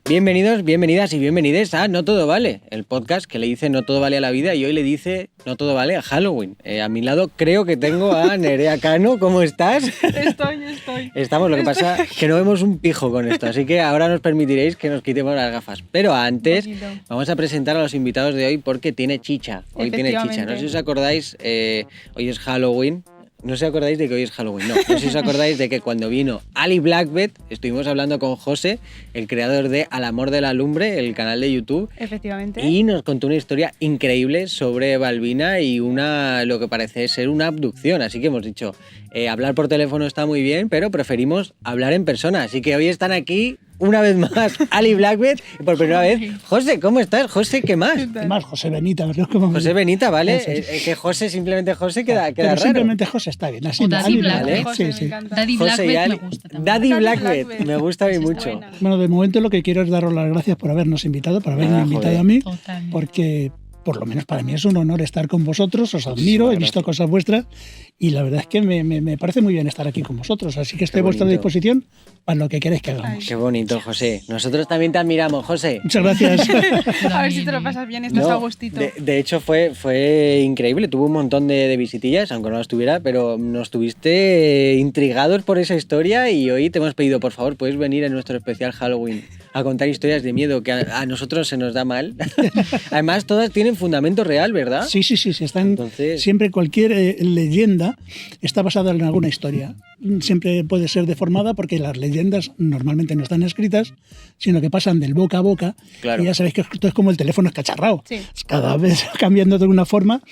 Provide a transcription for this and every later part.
Bienvenidos, bienvenidas y bienvenides a No Todo Vale, el podcast que le dice no todo vale a la vida y hoy le dice no todo vale a Halloween. A mi lado creo que tengo a Nerea Cano. ¿Cómo estás? Estoy. Estamos, lo que pasa es que no vemos un pijo con esto, así que ahora nos permitiréis que nos quitemos las gafas. Pero antes vamos a presentar a los invitados de hoy porque tiene chicha. Hoy tiene chicha. No sé si os acordáis, hoy es Halloween. No os acordáis de que hoy es Halloween, no sé si os acordáis de que cuando vino Ali Blackbet estuvimos hablando con José, el creador de Al Amor de la Lumbre, el canal de YouTube. Efectivamente. Y nos contó una historia increíble sobre Balbina y lo que parece ser una abducción. Así que hemos dicho, hablar por teléfono está muy bien, pero preferimos hablar en persona. Así que hoy están aquí una vez más Ali Blackbet y por primera vez José. ¿Cómo estás, José? ¿Qué más? ¿Qué más? José Benita. José Benita, ¿vale? Que José, simplemente José queda raro. Simplemente José está bien. Así, o Daddy Blackbet. ¿Vale? Sí. Daddy Blackbet me gusta también. Daddy Blackbet me gusta a mí mucho. Bueno, de momento lo que quiero es daros las gracias por habernos invitado, por haberme invitado a mí, Totalmente. porque por lo menos para mí es un honor estar con vosotros, os admiro, he visto cosas vuestras y la verdad es que me parece muy bien estar aquí con vosotros, así que estoy a vuestra disposición para lo que queráis que hagamos. Qué bonito, José. Nosotros también te admiramos, José. Muchas gracias. A ver si te lo pasas bien, estás a gustito. De hecho fue increíble, tuvo un montón de visitillas, aunque no las tuviera, pero nos tuviste intrigados por esa historia y hoy te hemos pedido, por favor, puedes venir en nuestro especial Halloween a contar historias de miedo que a nosotros se nos da mal. Además, todas tienen fundamento real, ¿verdad? Sí, están. Entonces... Siempre cualquier leyenda está basada en alguna historia. Siempre puede ser deformada porque las leyendas normalmente no están escritas, sino que pasan del boca a boca. Claro. Y ya sabéis que esto es como el teléfono escacharrado. Sí. Cada vez cambiando de una forma.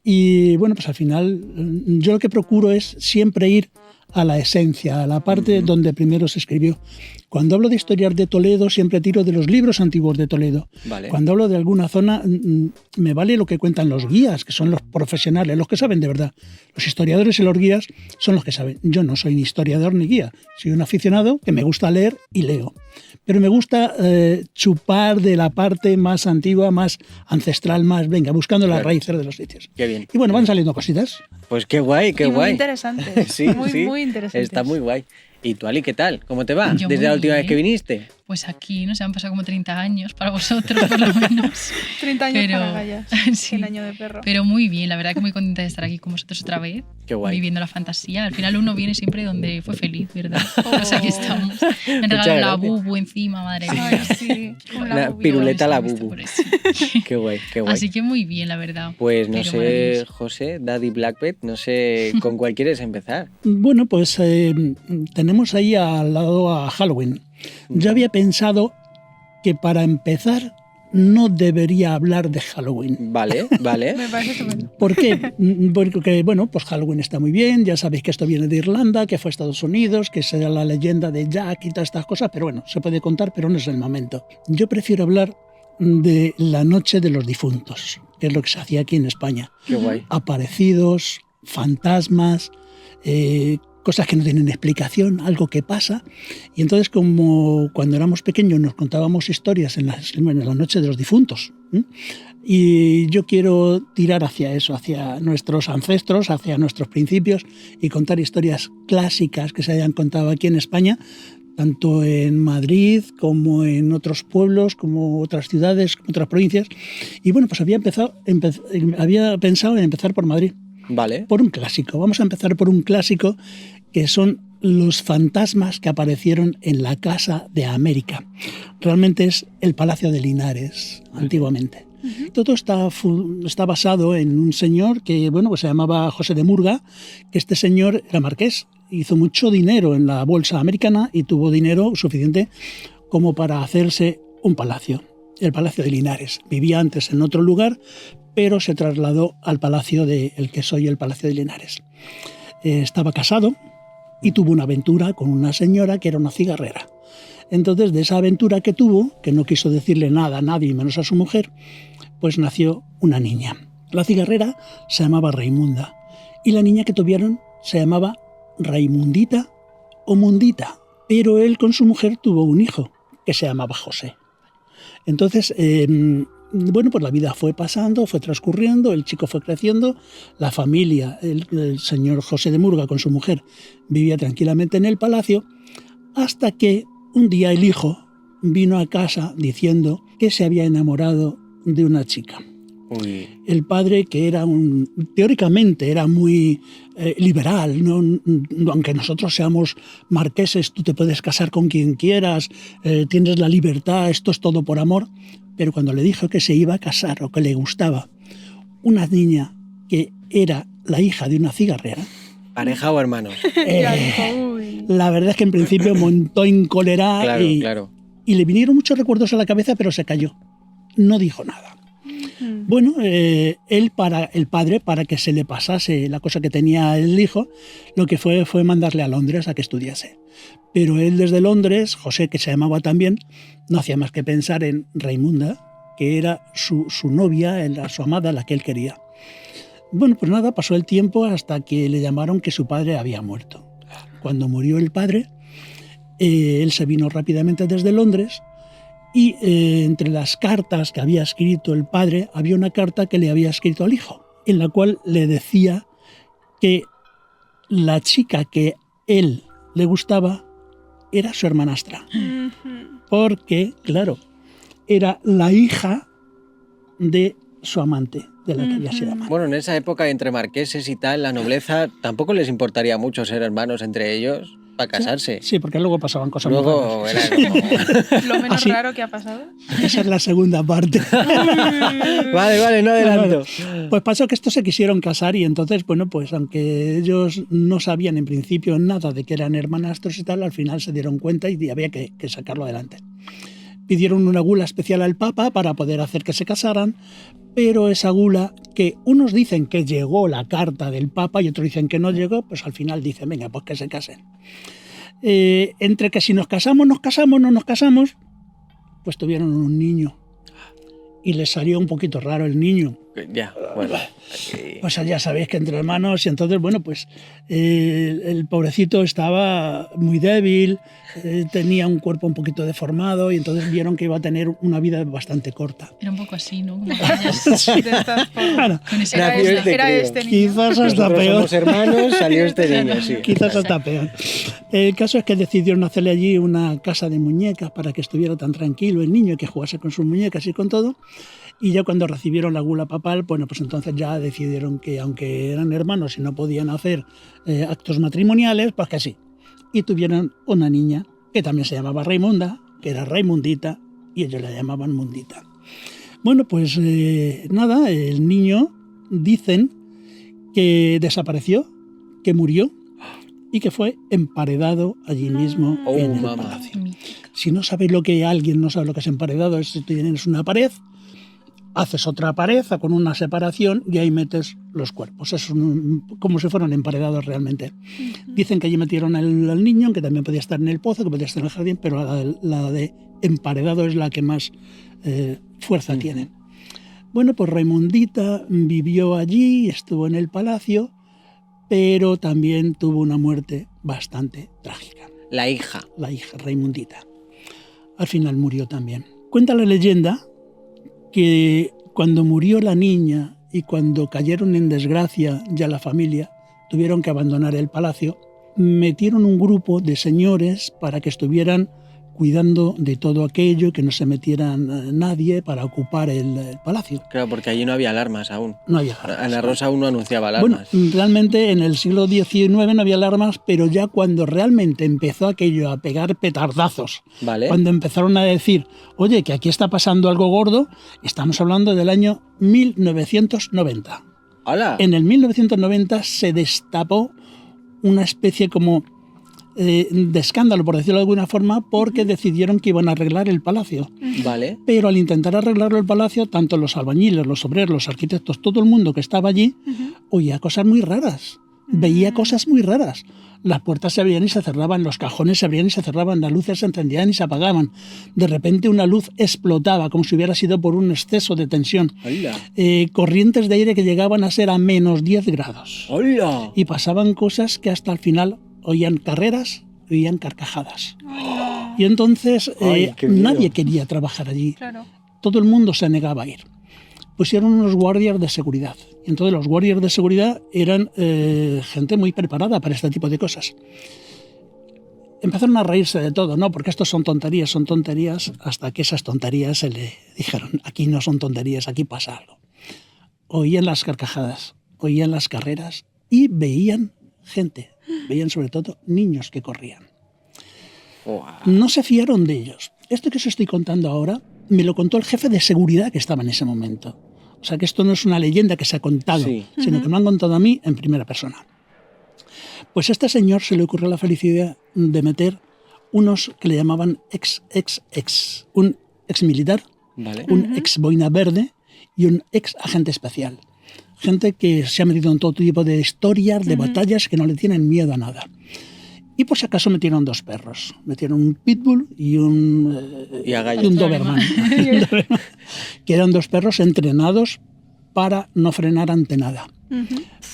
Y bueno, pues al final yo lo que procuro es siempre ir a la esencia, a la parte donde primero se escribió. Cuando hablo de historias de Toledo, siempre tiro de los libros antiguos de Toledo. Vale. Cuando hablo de alguna zona, me vale lo que cuentan los guías, que son los profesionales, los que saben de verdad. Los historiadores y los guías son los que saben. Yo no soy ni historiador ni guía. Soy un aficionado que me gusta leer y leo. Pero me gusta chupar de la parte más antigua, más ancestral, buscando las raíces de los sitios. Qué bien. Y bueno, van saliendo cositas. Pues qué guay, qué guay. Muy interesante. Sí, muy interesante. Está muy guay. ¿Y tú, Ali, qué tal? ¿Cómo te va? Yo Desde muy la última bien. vez que viniste. Pues aquí, no sé, han pasado como 30 años para vosotros, por lo menos. 30 años Pero- para Gallas. sí. El año de perro. Pero muy bien, la verdad que muy contenta de estar aquí con vosotros otra vez. Qué guay. Viviendo la fantasía. Al final uno viene siempre donde fue feliz, ¿verdad? Pues aquí estamos. Me han Muchas regalado la gracias. bubu encima, madre mía. Ay, sí. Con La bubi. piruleta la Visto bubu. por eso. Qué guay, qué guay. Así que muy bien, la verdad. Pues no Pero sé, maravilloso. José, Daddy Blackbet, no sé con cuál quieres empezar. Bueno, pues tenemos ahí al lado a Halloween. Yo había pensado que para empezar no debería hablar de Halloween. Vale. Me parece estupendo. ¿Por qué? Porque, bueno, pues Halloween está muy bien, ya sabéis que esto viene de Irlanda, que fue a Estados Unidos, que será la leyenda de Jack y todas estas cosas, pero bueno, se puede contar, pero no es el momento. Yo prefiero hablar de la Noche de los Difuntos, que es lo que se hacía aquí en España. Qué guay. Aparecidos, fantasmas, cosas que no tienen explicación, algo que pasa. Y entonces, como cuando éramos pequeños nos contábamos historias en la Noche de los Difuntos, ¿eh? Y yo quiero tirar hacia eso, hacia nuestros ancestros, hacia nuestros principios y contar historias clásicas que se hayan contado aquí en España, tanto en Madrid como en otros pueblos, como otras ciudades, como otras provincias. Y bueno, pues había pensado en empezar por Madrid. Vale. Por un clásico. Vamos a empezar por un clásico que son los fantasmas que aparecieron en la Casa de América. Realmente es el Palacio de Linares, antiguamente. Todo está basado en un señor que, bueno, pues se llamaba José de Murga, que este señor era marqués, hizo mucho dinero en la bolsa americana y tuvo dinero suficiente como para hacerse un palacio, el Palacio de Linares. Vivía antes en otro lugar, pero se trasladó al palacio el que soy el Palacio de Linares. Estaba casado y tuvo una aventura con una señora que era una cigarrera. Entonces, de esa aventura que tuvo, que no quiso decirle nada a nadie menos a su mujer, pues nació una niña. La cigarrera se llamaba Raimunda y la niña que tuvieron se llamaba Raimundita o Mundita, pero él con su mujer tuvo un hijo que se llamaba José. Entonces, bueno, pues la vida fue pasando, fue transcurriendo, el chico fue creciendo, la familia, el señor José de Murga con su mujer vivía tranquilamente en el palacio, hasta que un día el hijo vino a casa diciendo que se había enamorado de una chica. Uy. El padre, que era teóricamente era muy liberal, ¿no? Aunque nosotros seamos marqueses, tú te puedes casar con quien quieras, tienes la libertad, esto es todo por amor, pero cuando le dijo que se iba a casar o que le gustaba una niña que era la hija de una cigarrera, ¿Pareja o hermanos? Ya dijo, uy. la verdad es que en principio montó en cólera Claro, claro. y le vinieron muchos recuerdos a la cabeza, pero se calló, no dijo nada. Bueno, el padre, para que se le pasase la cosa que tenía el hijo, lo que fue mandarle a Londres a que estudiase. Pero él desde Londres, José, que se llamaba también, no hacía más que pensar en Raimunda, que era su novia, su amada, la que él quería. Bueno, pues nada, pasó el tiempo hasta que le llamaron que su padre había muerto. Cuando murió el padre, él se vino rápidamente desde Londres. Y entre las cartas que había escrito el padre, había una carta que le había escrito al hijo, en la cual le decía que la chica que él le gustaba era su hermanastra. Porque, claro, era la hija de su amante, de la que había sido amante. Bueno, en esa época, entre marqueses y tal, la nobleza tampoco les importaría mucho ser hermanos entre ellos para casarse. Sí, porque luego pasaban cosas muy Luego raras. era como... Lo menos Así. raro que ha pasado. Esa es la segunda parte. Vale, no adelanto. Pues pasó que estos se quisieron casar y entonces, bueno, pues aunque ellos no sabían en principio nada de que eran hermanastros y tal, al final se dieron cuenta y había que sacarlo adelante. Pidieron una gula especial al Papa para poder hacer que se casaran, pero esa gula, que unos dicen que llegó la carta del Papa y otros dicen que no llegó, pues al final dicen, venga, pues que se casen. Entre que si nos casamos, no nos casamos, pues tuvieron un niño. Y les salió un poquito raro el niño. Ya, bueno. Aquí... Pues ya sabéis que entre hermanos, y entonces, bueno, pues el pobrecito estaba muy débil, tenía un cuerpo un poquito deformado y entonces vieron que iba a tener una vida bastante corta. Era un poco así, ¿no? Como aquellas- De estas formas. Bueno, con ese Era Nació este, era crío. este niño. quizás hasta Nosotros peor. somos hermanos, salió este niño, sí. Quizás hasta peor. El caso es que decidieron hacerle allí una casa de muñecas para que estuviera tan tranquilo el niño y que jugase con sus muñecas y con todo. Y ya cuando recibieron la gula papal, bueno, pues entonces ya decidieron que aunque eran hermanos y no podían hacer actos matrimoniales, pues que sí. Y tuvieron una niña que también se llamaba Raimunda, que era Raimundita, y ellos la llamaban Mundita. Bueno, pues nada, el niño dicen que desapareció, que murió y que fue emparedado allí mismo Oh, en el mamá. palacio. mítica. Si no sabéis lo que alguien no sabe lo que es emparedado, es si tienes una pared, haces otra pared con una separación y ahí metes los cuerpos. Es como si fueran emparedados realmente. Dicen que allí metieron al niño, que también podía estar en el pozo, que podía estar en el jardín, pero la de emparedado es la que más fuerza tiene. Bueno, pues Raimundita vivió allí, estuvo en el palacio, pero también tuvo una muerte bastante trágica. La hija. La hija, Raimundita. Al final murió también. Cuenta la leyenda que cuando murió la niña y cuando cayeron en desgracia ya la familia, tuvieron que abandonar el palacio, metieron un grupo de señores para que estuvieran cuidando de todo aquello, que no se metieran nadie para ocupar el palacio. Claro, porque allí no había alarmas aún. No había Ana alarmas. Rosa aún no anunciaba Bueno, alarmas. realmente en el siglo XIX no había alarmas, pero ya cuando realmente empezó aquello a pegar petardazos, Vale. cuando empezaron a decir, oye, que aquí está pasando algo gordo, estamos hablando del año 1990. ¡Hala! En el 1990 se destapó una especie como de escándalo, por decirlo de alguna forma, porque decidieron que iban a arreglar el palacio. Vale. Pero al intentar arreglarlo el palacio, tanto los albañiles, los obreros, los arquitectos, todo el mundo que estaba allí, oía cosas muy raras, veía cosas muy raras. Las puertas se abrían y se cerraban, los cajones se abrían y se cerraban, las luces se encendían y se apagaban. De repente una luz explotaba, como si hubiera sido por un exceso de tensión. ¡Hola! Corrientes de aire que llegaban a ser a menos 10 grados. ¡Hola! Y pasaban cosas que hasta el final oían carreras, oían carcajadas. Y entonces Ay, qué miedo. nadie quería trabajar allí. Claro. Todo el mundo se negaba a ir. Pusieron unos guardias de seguridad. Y entonces los guardias de seguridad eran gente muy preparada para este tipo de cosas. empezaron a reírse de todo, ¿no? Porque estos son tonterías, hasta que esas tonterías se le dijeron, aquí no son tonterías, aquí pasa algo. Oían las carcajadas, oían las carreras y veían gente, veían sobre todo niños que corrían. Wow. No se fiaron de ellos. Esto que os estoy contando ahora me lo contó el jefe de seguridad que estaba en ese momento. O sea que esto no es una leyenda que se ha contado, sino que me han contado a mí en primera persona. Pues a este señor se le ocurrió la felicidad de meter unos que le llamaban ex, un ex militar, Vale. un ex boina verde y un ex agente especial. Gente que se ha metido en todo tipo de historias, de batallas, que no le tienen miedo a nada. Y por si acaso metieron 2 perros. Metieron un pitbull y un doberman. Que eran 2 perros entrenados para no frenar ante nada.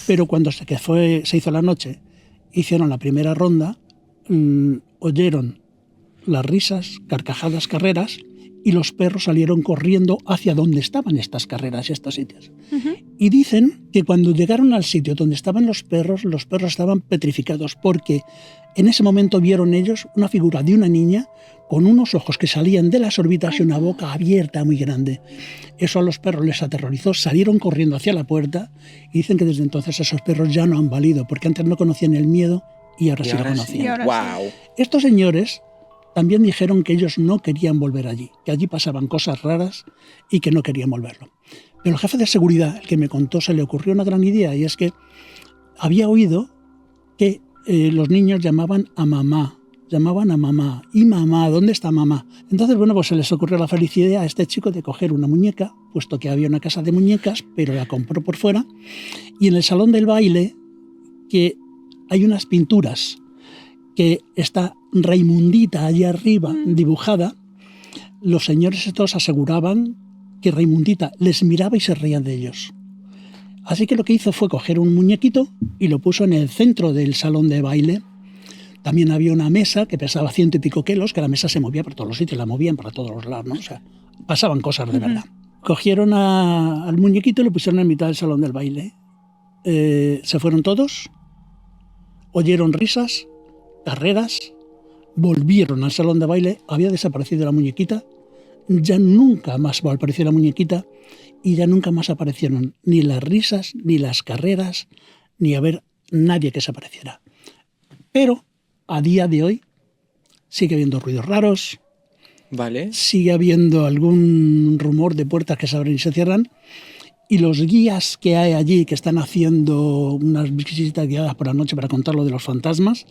Pero cuando se hizo la noche, hicieron la primera ronda, oyeron las risas, carcajadas, carreras, y los perros salieron corriendo hacia donde estaban estas carreras y estos sitios. Y dicen que cuando llegaron al sitio donde estaban los perros estaban petrificados, porque en ese momento vieron ellos una figura de una niña con unos ojos que salían de las órbitas y una boca abierta muy grande. Eso a los perros les aterrorizó, salieron corriendo hacia la puerta y dicen que desde entonces esos perros ya no han valido, porque antes no conocían el miedo y ahora sí lo conocían. Wow. Estos señores también dijeron que ellos no querían volver allí, que allí pasaban cosas raras y que no querían volverlo. Pero el jefe de seguridad, el que me contó, se le ocurrió una gran idea, y es que había oído que los niños llamaban a mamá, y mamá, ¿dónde está mamá? Entonces, bueno, pues se les ocurrió la felicidad a este chico de coger una muñeca, puesto que había una casa de muñecas, pero la compró por fuera, y en el salón del baile, que hay unas pinturas, que está Raimundita allí arriba dibujada, los señores estos aseguraban que Raimundita les miraba y se reían de ellos. Así que lo que hizo fue coger un muñequito y lo puso en el centro del salón de baile. También había una mesa que pesaba 100 y pico kilos, que la mesa se movía por todos los sitios, la movían para todos los lados, ¿no? O sea, pasaban cosas de verdad. Cogieron al muñequito y lo pusieron en mitad del salón del baile. Se fueron todos, oyeron risas, carreras, volvieron al salón de baile, había desaparecido la muñequita, ya nunca más apareció la muñequita y ya nunca más aparecieron ni las risas, ni las carreras, ni haber nadie que se apareciera. Pero a día de hoy sigue habiendo ruidos raros, Vale. sigue habiendo algún rumor de puertas que se abren y se cierran, y los guías que hay allí que están haciendo unas visitas guiadas por la noche para contar lo de los fantasmas,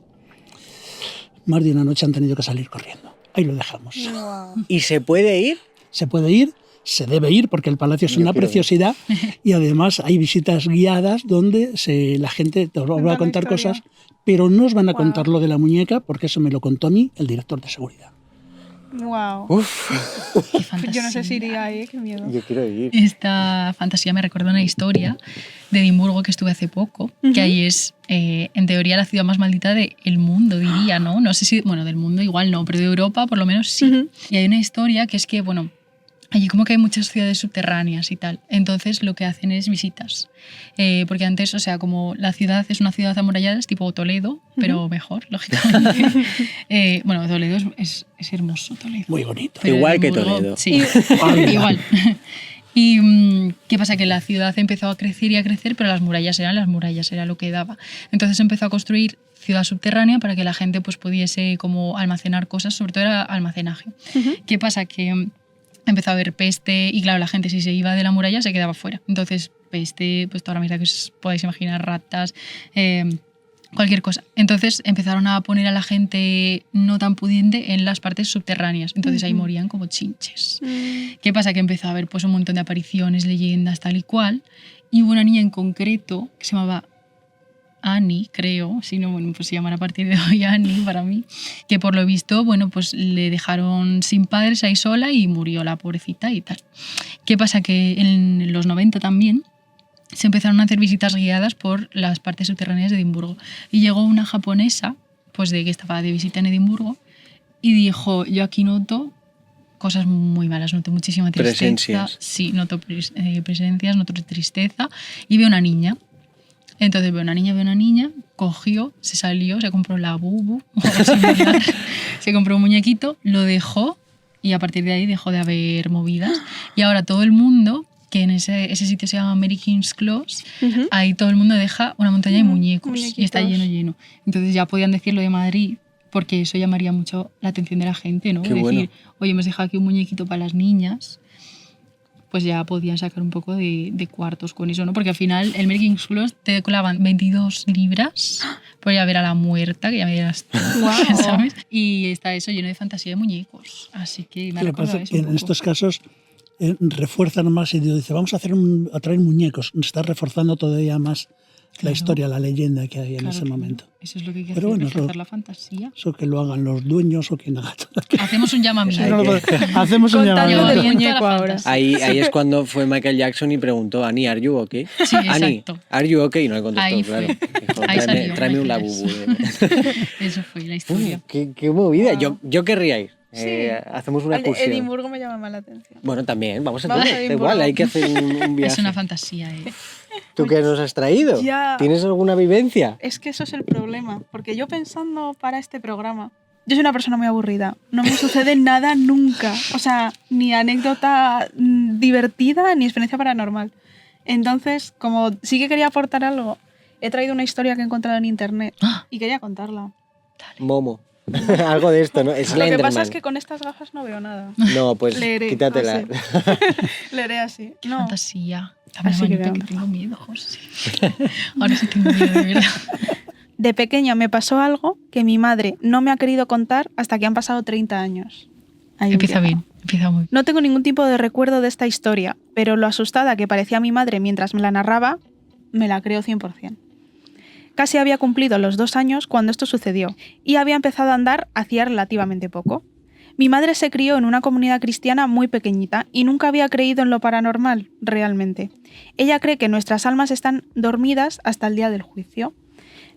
más de una noche han tenido que salir corriendo. Ahí lo dejamos. ¿Y se puede ir? Se puede ir, se debe ir, porque el palacio es una preciosidad y además hay visitas guiadas donde la gente te va a contar cosas, pero no os van a contar lo de la muñeca, porque eso me lo contó a mí el director de seguridad. Wow. Uf. Qué fantasía. Yo no sé si iría ahí, qué miedo. Yo quiero ir. Esta fantasía me recuerda una historia de Edimburgo que estuve hace poco, que ahí es, en teoría, la ciudad más maldita del mundo, diría, ¿no? No sé si, bueno, del mundo igual no, pero de Europa por lo menos sí. Y hay una historia que es que, bueno, allí como que hay muchas ciudades subterráneas y tal. Entonces lo que hacen es visitas. Porque antes, o sea, como la ciudad es una ciudad amurallada, es tipo Toledo, pero mejor, lógicamente. Bueno, Toledo es hermoso, Toledo. Muy bonito. Pero Igual que Edimburgo, Toledo. Sí, igual. Y ¿qué pasa? Que la ciudad empezó a crecer y a crecer, pero las murallas era lo que daba. Entonces empezó a construir ciudad subterránea para que la gente pues pudiese como almacenar cosas, sobre todo era almacenaje. ¿Qué pasa? Que empezó a haber peste y claro, la gente si se iba de la muralla se quedaba fuera. Entonces peste, pues toda la mierda que os podáis imaginar, ratas, cualquier cosa. Entonces empezaron a poner a la gente no tan pudiente en las partes subterráneas. Entonces ahí morían como chinches. ¿Qué pasa? Que empezó a haber pues un montón de apariciones, leyendas, tal y cual. Y hubo una niña en concreto que se llamaba Annie, creo, si no, bueno, pues se llamará a partir de hoy Annie para mí, que por lo visto, bueno, pues le dejaron sin padres ahí sola y murió la pobrecita y tal. ¿Qué pasa? Que en los 90 también se empezaron a hacer visitas guiadas por las partes subterráneas de Edimburgo. Y llegó una japonesa, pues de que estaba de visita en Edimburgo, y dijo, yo aquí noto cosas muy malas, noto muchísima tristeza. Presencias. Sí, noto presencias, noto tristeza, y veo una niña. Entonces ve una niña, cogió, se salió, se compró la bubu, se compró un muñequito, lo dejó y a partir de ahí dejó de haber movidas. Y ahora todo el mundo, que en ese sitio se llama Mary King's Close, ahí todo el mundo deja una montaña de muñecos y está lleno. Entonces ya podían decir lo de Madrid, porque eso llamaría mucho la atención de la gente, ¿no? Qué Decir, bueno. oye, hemos dejado aquí un muñequito para las niñas, pues ya podían sacar un poco de cuartos con eso, ¿no? Porque al final el Mary King's Close te clavan 22 libras por ir a ver a la muerta, que ya me dirás tú, ¿sabes? Y está eso lleno de fantasía de muñecos. Así que me ha Lo que recordado pasa eso es que un en poco. estos casos refuerzan más y dice, vamos a traer muñecos. Está reforzando todavía más la historia, la leyenda que hay en ese momento. Eso es lo que hay que Pero hacer, bueno, reforzar la fantasía. Eso que lo hagan los dueños o quien haga. Hacemos un llamamiento. Hacemos un Contacto llamamiento. del Llamamiento a muñeco la ahora. fantasía. Ahí es cuando fue Michael Jackson y preguntó, Annie, ¿are you okay? Sí, Annie, exacto. ¿are you okay? Y no le contestó, Ahí claro. fue. Dijo, Ahí tráeme, salió tráeme un Michael labubu. Eso fue la historia. Qué movida. Wow. Yo querría ir. Sí. Hacemos una El de excursión. Edimburgo me llama más la atención. Bueno, también, vamos a Vamos todo. a Da Edimburgo. igual, hay que hacer un viaje. Es una fantasía, ¿eh? ¿Tú qué nos has traído? Ya. ¿Tienes alguna vivencia? Es que eso es el problema, porque yo pensando para este programa, yo soy una persona muy aburrida, no me sucede nada nunca, o sea, ni anécdota divertida ni experiencia paranormal. Entonces, como sí que quería aportar algo, he traído una historia que he encontrado en internet y quería contarla. Momo. Algo de esto, ¿no? Lo que Slenderman. pasa es que con estas gafas no veo nada. No, pues Leeré, quítatela. no Leeré así. No. Fantasía. Dame Así la que manita, veamos. que tengo miedo, José. Ahora sí tengo miedo, de verdad. De pequeña me pasó algo que mi madre no me ha querido contar hasta que han pasado 30 años. Ahí Empieza llega. bien, empieza muy bien. No tengo ningún tipo de recuerdo de esta historia, pero lo asustada que parecía mi madre mientras me la narraba, me la creo 100%. Casi había cumplido los 2 años cuando esto sucedió y había empezado a andar hacía relativamente poco. Mi madre se crió en una comunidad cristiana muy pequeñita y nunca había creído en lo paranormal, realmente. Ella cree que nuestras almas están dormidas hasta el día del juicio.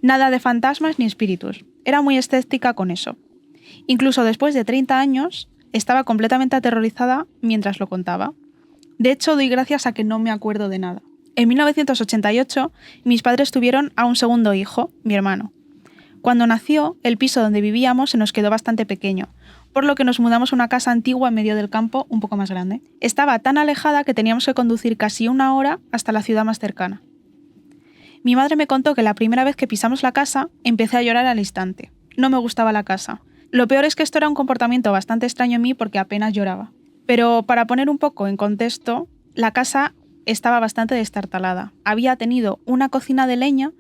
Nada de fantasmas ni espíritus. Era muy escéptica con eso. Incluso después de 30 años, estaba completamente aterrorizada mientras lo contaba. De hecho, doy gracias a que no me acuerdo de nada. En 1988, mis padres tuvieron a un segundo hijo, mi hermano. Cuando nació, el piso donde vivíamos se nos quedó bastante pequeño, por lo que nos mudamos a una casa antigua en medio del campo un poco más grande. Estaba tan alejada que teníamos que conducir casi 1 hora hasta la ciudad más cercana. Mi madre me contó que la primera vez que pisamos la casa, empecé a llorar al instante. No me gustaba la casa. Lo peor es que esto era un comportamiento bastante extraño en mí porque apenas lloraba. Pero para poner un poco en contexto, la casa estaba bastante destartalada. Había tenido una cocina de leña,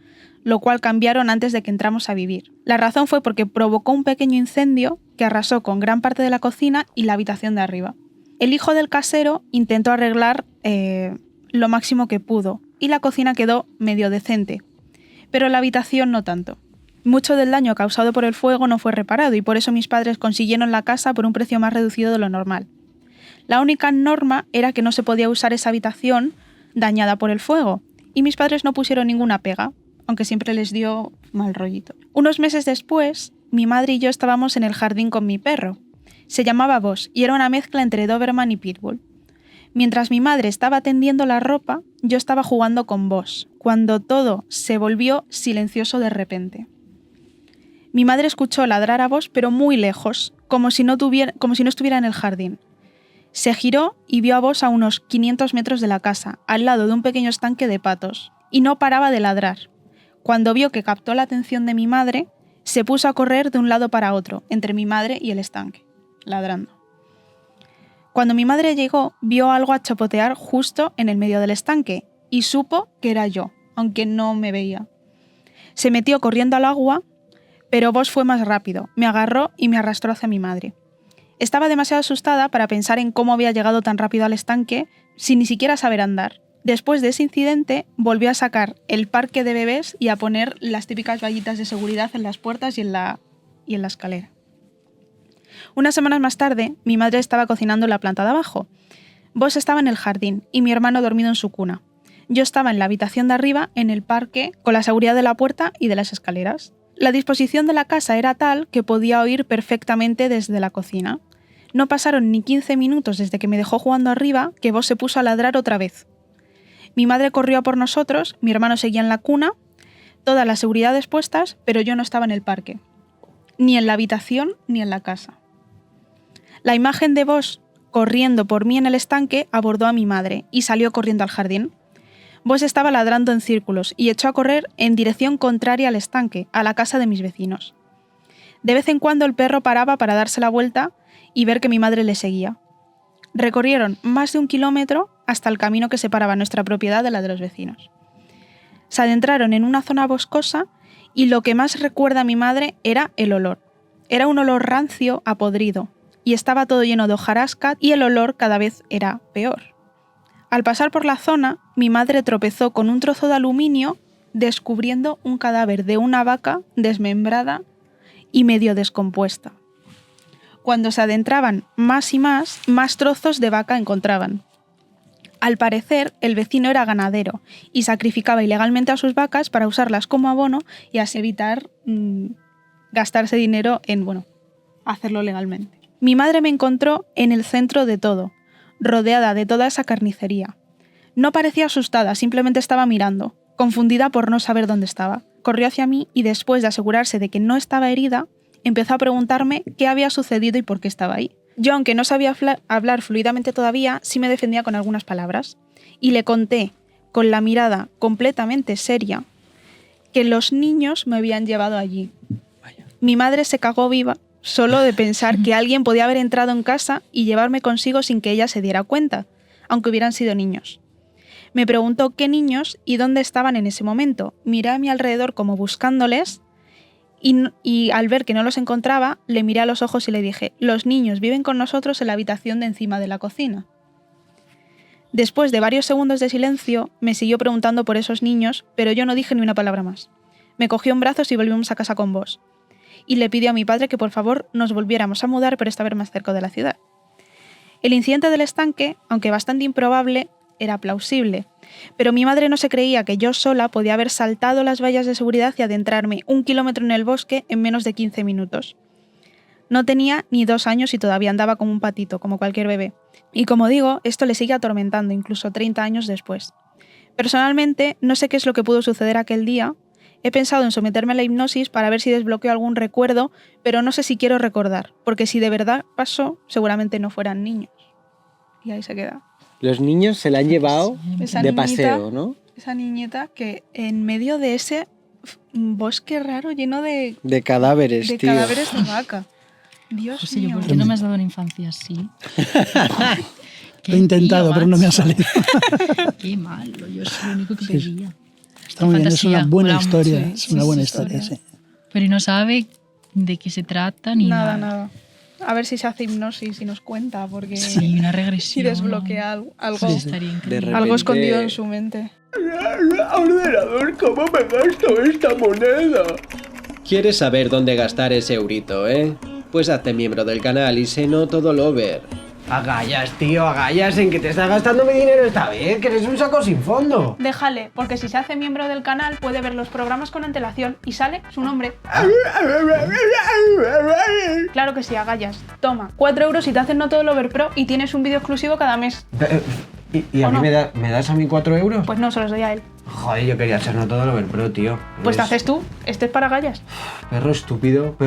lo cual cambiaron antes de que entramos a vivir. La razón fue porque provocó un pequeño incendio que arrasó con gran parte de la cocina y la habitación de arriba. El hijo del casero intentó arreglar lo máximo que pudo y la cocina quedó medio decente, pero la habitación no tanto. Mucho del daño causado por el fuego no fue reparado y por eso mis padres consiguieron la casa por un precio más reducido de lo normal. La única norma era que no se podía usar esa habitación dañada por el fuego y mis padres no pusieron ninguna pega, aunque siempre les dio mal rollito. Unos meses después, mi madre y yo estábamos en el jardín con mi perro. Se llamaba Boss y era una mezcla entre Doberman y Pitbull. Mientras mi madre estaba tendiendo la ropa, yo estaba jugando con Boss, cuando todo se volvió silencioso de repente. Mi madre escuchó ladrar a Boss, pero muy lejos, como si no estuviera en el jardín. Se giró y vio a Boss a unos 500 metros de la casa, al lado de un pequeño estanque de patos, y no paraba de ladrar. Cuando vio que captó la atención de mi madre, se puso a correr de un lado para otro, entre mi madre y el estanque, ladrando. Cuando mi madre llegó, vio algo a chapotear justo en el medio del estanque y supo que era yo, aunque no me veía. Se metió corriendo al agua, pero Boss fue más rápido, me agarró y me arrastró hacia mi madre. Estaba demasiado asustada para pensar en cómo había llegado tan rápido al estanque sin ni siquiera saber andar. Después de ese incidente, volvió a sacar el parque de bebés y a poner las típicas vallitas de seguridad en las puertas y en la escalera. Unas semanas más tarde, mi madre estaba cocinando en la planta de abajo. Boss estaba en el jardín y mi hermano dormido en su cuna. Yo estaba en la habitación de arriba, en el parque, con la seguridad de la puerta y de las escaleras. La disposición de la casa era tal que podía oír perfectamente desde la cocina. No pasaron ni 15 minutos desde que me dejó jugando arriba que Boss se puso a ladrar otra vez. Mi madre corrió a por nosotros, mi hermano seguía en la cuna todas las seguridades puestas, pero yo no estaba en el parque, ni en la habitación ni en la casa. La imagen de Bosch corriendo por mí en el estanque abordó a mi madre y salió corriendo al jardín. Bosch estaba ladrando en círculos y echó a correr en dirección contraria al estanque, a la casa de mis vecinos. De vez en cuando el perro paraba para darse la vuelta y ver que mi madre le seguía. Recorrieron más de 1 kilómetro hasta el camino que separaba nuestra propiedad de la de los vecinos. Se adentraron en una zona boscosa y lo que más recuerda a mi madre era el olor. Era un olor rancio a podrido y estaba todo lleno de hojarasca y el olor cada vez era peor. Al pasar por la zona, mi madre tropezó con un trozo de aluminio descubriendo un cadáver de una vaca desmembrada y medio descompuesta. Cuando se adentraban más y más trozos de vaca encontraban. Al parecer, el vecino era ganadero y sacrificaba ilegalmente a sus vacas para usarlas como abono y así evitar gastarse dinero en, hacerlo legalmente. Mi madre me encontró en el centro de todo, rodeada de toda esa carnicería. No parecía asustada, simplemente estaba mirando, confundida por no saber dónde estaba. Corrió hacia mí y después de asegurarse de que no estaba herida, empezó a preguntarme qué había sucedido y por qué estaba ahí. Yo, aunque no sabía hablar fluidamente todavía, sí me defendía con algunas palabras. Y le conté, con la mirada completamente seria, que los niños me habían llevado allí. Mi madre se cagó viva solo de pensar que alguien podía haber entrado en casa y llevarme consigo sin que ella se diera cuenta, aunque hubieran sido niños. Me preguntó qué niños y dónde estaban en ese momento. Miré a mi alrededor como buscándoles y al ver que no los encontraba, le miré a los ojos y le dije: los niños viven con nosotros en la habitación de encima de la cocina. Después de varios segundos de silencio, me siguió preguntando por esos niños, pero yo no dije ni una palabra más. Me cogió en brazos y volvimos a casa con Bosch. Y le pidió a mi padre que por favor nos volviéramos a mudar, pero esta vez más cerca de la ciudad. El incidente del estanque, aunque bastante improbable, era plausible, pero mi madre no se creía que yo sola podía haber saltado las vallas de seguridad y adentrarme 1 kilómetro en el bosque en menos de 15 minutos. No tenía ni 2 años y todavía andaba como un patito, como cualquier bebé. Y como digo, esto le sigue atormentando incluso 30 años después. Personalmente, no sé qué es lo que pudo suceder aquel día. He pensado en someterme a la hipnosis para ver si desbloqueo algún recuerdo, pero no sé si quiero recordar, porque si de verdad pasó, seguramente no fueran niños. Y ahí se queda. Los niños se la han llevado de paseo, ¿no? Esa niñeta que en medio de ese bosque raro lleno de cadáveres, de tío. cadáveres de vaca. Dios mío. ¿Por qué no me has dado una infancia así? Lo he intentado, pero no me ha salido. Qué malo, yo soy lo único que pedía. Está muy bien, es una buena mola historia. mucho, Es una buena historia, sí. Pero no sabe de qué se trata ni nada. Nada. A ver si se hace hipnosis y nos cuenta, porque Sí, una regresión. si desbloquea algo, Estaría increíble. algo escondido en su mente. Ordenador, ¿cómo me gasto esta moneda? ¿Quieres saber dónde gastar ese eurito, Pues hazte miembro del canal y sé no todo lover. Agallas, tío, agallas. ¿En que te estás gastando mi dinero esta vez? Que eres un saco sin fondo. Déjale, porque si se hace miembro del canal puede ver los programas con antelación y sale su nombre. Claro que sí, agallas. Toma, 4 euros y te hacen No Todo Lover Pro y tienes un vídeo exclusivo cada mes. ¿Y a ¿O mí no? me das a mí 4 euros? Pues no, se los doy a él. Joder, yo quería ser No Todo Lover Pro, tío. Pues te haces tú, este es para agallas. Perro estúpido,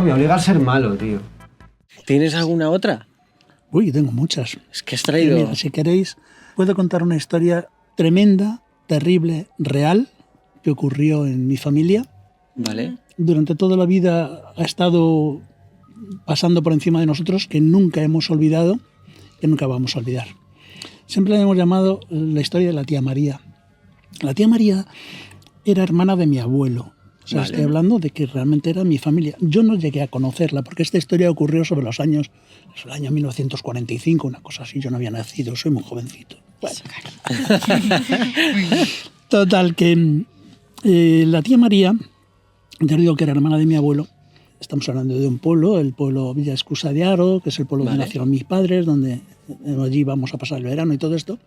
me obliga a ser malo, tío. ¿Tienes alguna otra? Uy, tengo muchas. Es que has traído... Mira, si queréis, puedo contar una historia tremenda, terrible, real, que ocurrió en mi familia. Vale. Durante toda la vida ha estado pasando por encima de nosotros, que nunca hemos olvidado, que nunca vamos a olvidar. Siempre le hemos llamado la historia de la tía María. La tía María era hermana de mi abuelo. O sea, Vale. estoy hablando de que realmente era mi familia. Yo no llegué a conocerla, porque esta historia ocurrió sobre el año 1945, una cosa así. Yo no había nacido, soy muy jovencito. Bueno. Total, que la tía María, ya digo que era hermana de mi abuelo. Estamos hablando de un pueblo, el pueblo Villa Escusa de Aro, que es el pueblo donde nacieron mis padres, donde allí íbamos a pasar el verano y todo esto.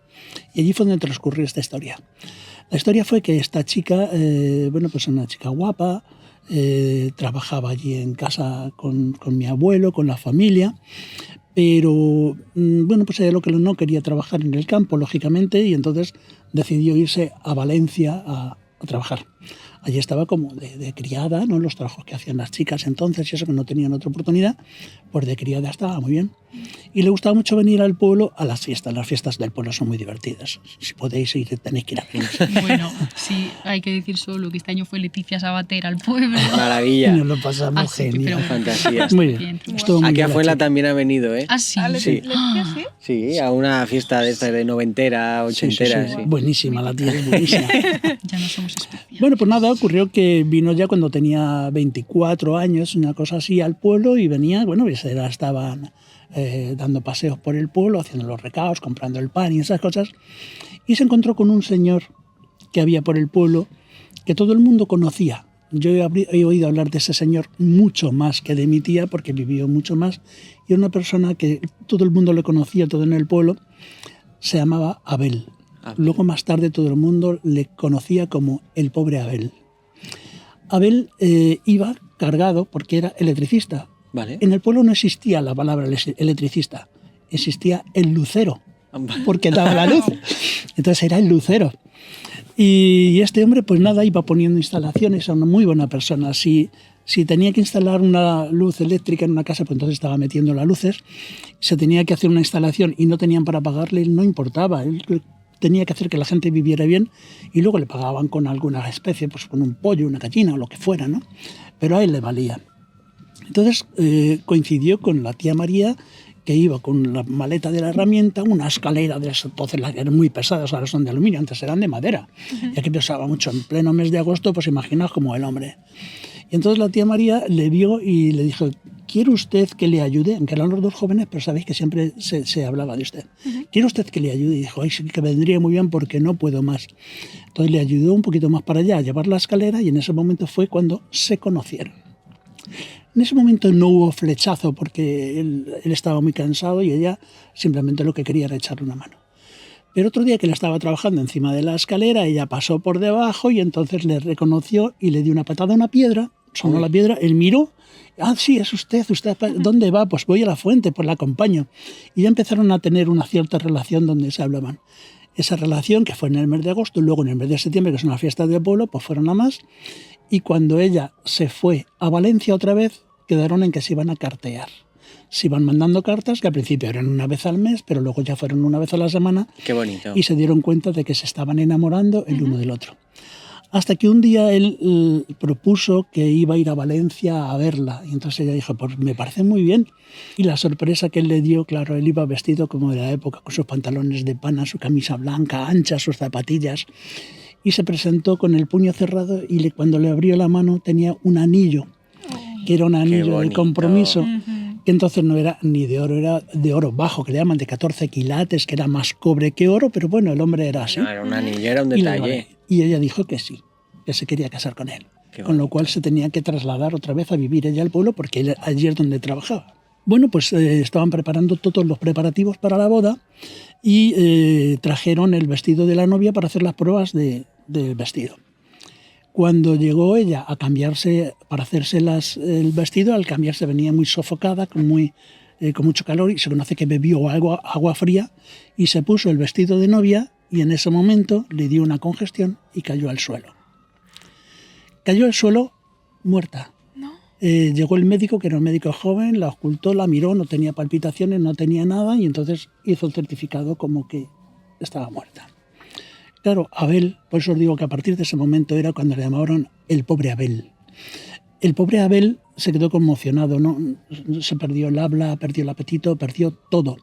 Y allí fue donde transcurrió esta historia. La historia fue que esta chica, pues una chica guapa, trabajaba allí en casa con mi abuelo, con la familia, pero pues ella lo que no quería trabajar en el campo, lógicamente, y entonces decidió irse a Valencia a trabajar. Allí estaba como de criada, ¿no? Los trabajos que hacían las chicas entonces y eso, que no tenían otra oportunidad, pues de criada estaba muy bien. Y le gustaba mucho venir al pueblo a las fiestas del pueblo son muy divertidas. Si podéis ir, tenéis que ir a ver. Bueno, sí, hay que decir solo que este año fue Leticia Sabater al pueblo. Maravilla. Nos lo pasamos Así que, genial. pero bueno, Fantasía. Muy bien. Estuvo muy Aquí bien a la Fuenla chica. también ha venido, ¿eh? Ah, sí. Sí. ¿Sí? Sí, a una fiesta de estas de noventera, Sí, sí, ochentera, sí. sí. Buenísima la tía, es buenísima. Ya no somos especiales. Bueno, pues nada, ocurrió que vino ya cuando tenía 24 años, una cosa así, al pueblo y venía, bueno, pues estaban dando paseos por el pueblo, haciendo los recados, comprando el pan y esas cosas, y se encontró con un señor que había por el pueblo que todo el mundo conocía. Yo he oído hablar de ese señor mucho más que de mi tía, porque vivió mucho más, y era una persona que todo el mundo le conocía, todo en el pueblo, se llamaba Abel. Luego más tarde todo el mundo le conocía como el pobre Abel. Abel iba cargado porque era electricista. Vale. En el pueblo no existía la palabra electricista, existía el lucero, porque daba la luz. Entonces era el lucero. Y este hombre, pues nada, iba poniendo instalaciones, era una muy buena persona. Si tenía que instalar una luz eléctrica en una casa, pues entonces estaba metiendo las luces. Se tenía que hacer una instalación y no tenían para pagarle, no importaba. Él tenía que hacer que la gente viviera bien y luego le pagaban con alguna especie, pues con un pollo, una gallina o lo que fuera, ¿no? Pero a él le valía. Entonces coincidió con la tía María, que iba con la maleta de la herramienta, una escalera de esas, entonces las eran muy pesadas, ahora son de aluminio, antes eran de madera, y aquí pesaba mucho. En pleno mes de agosto, pues imaginaos como el hombre. Y entonces la tía María le vio y le dijo: ¿quiere usted que le ayude? Aunque eran los dos jóvenes, pero sabéis que siempre se hablaba de usted. ¿Quiere usted que le ayude? Y dijo: ay, sí, que vendría muy bien porque no puedo más. Entonces le ayudó un poquito más para allá a llevar la escalera y en ese momento fue cuando se conocieron. En ese momento no hubo flechazo porque él estaba muy cansado y ella simplemente lo que quería era echarle una mano. Pero otro día que él estaba trabajando encima de la escalera, ella pasó por debajo y entonces le reconoció y le dio una patada a una piedra, sonó la piedra, él miró: ah, sí, es usted, ¿dónde va? Pues voy a la fuente, pues la acompaño. Y ya empezaron a tener una cierta relación donde se hablaban. Esa relación, que fue en el mes de agosto, luego en el mes de septiembre, que son las fiestas del pueblo, pues fueron a más. Y cuando ella se fue a Valencia otra vez, quedaron en que se iban a cartear. Se iban mandando cartas, que al principio eran una vez al mes, pero luego ya fueron una vez a la semana. Qué bonito. Y se dieron cuenta de que se estaban enamorando el uno del otro. Hasta que un día él propuso que iba a ir a Valencia a verla. Y entonces ella dijo: pues me parece muy bien. Y la sorpresa que él le dio, claro, él iba vestido como de la época, con sus pantalones de pana, su camisa blanca, ancha, sus zapatillas. Y se presentó con el puño cerrado y cuando le abrió la mano tenía un anillo, que era un anillo de compromiso, que entonces no era ni de oro, era de oro bajo, que le llaman de 14 quilates, que era más cobre que oro, pero bueno, el hombre era así. No, era un anillo, era un Y detalle. Y ella dijo que sí, que se quería casar con él. Qué Con lo bonito. cual se tenía que trasladar otra vez a vivir ella al pueblo, porque allí es donde trabajaba. Bueno, pues estaban preparando todos los preparativos para la boda y trajeron el vestido de la novia para hacer las pruebas del vestido. Cuando llegó ella a cambiarse, para hacerse el vestido, al cambiarse venía muy sofocada, con mucho calor, y se conoce que bebió agua fría y se puso el vestido de novia y en ese momento le dio una congestión y cayó al suelo. Cayó al suelo muerta. Llegó el médico, que era un médico joven, la ocultó, la miró, no tenía palpitaciones, no tenía nada, y entonces hizo el certificado como que estaba muerta. Claro, Abel, por eso os digo que a partir de ese momento era cuando le llamaron el pobre Abel. El pobre Abel se quedó conmocionado, ¿no? Se perdió el habla, perdió el apetito, perdió todo.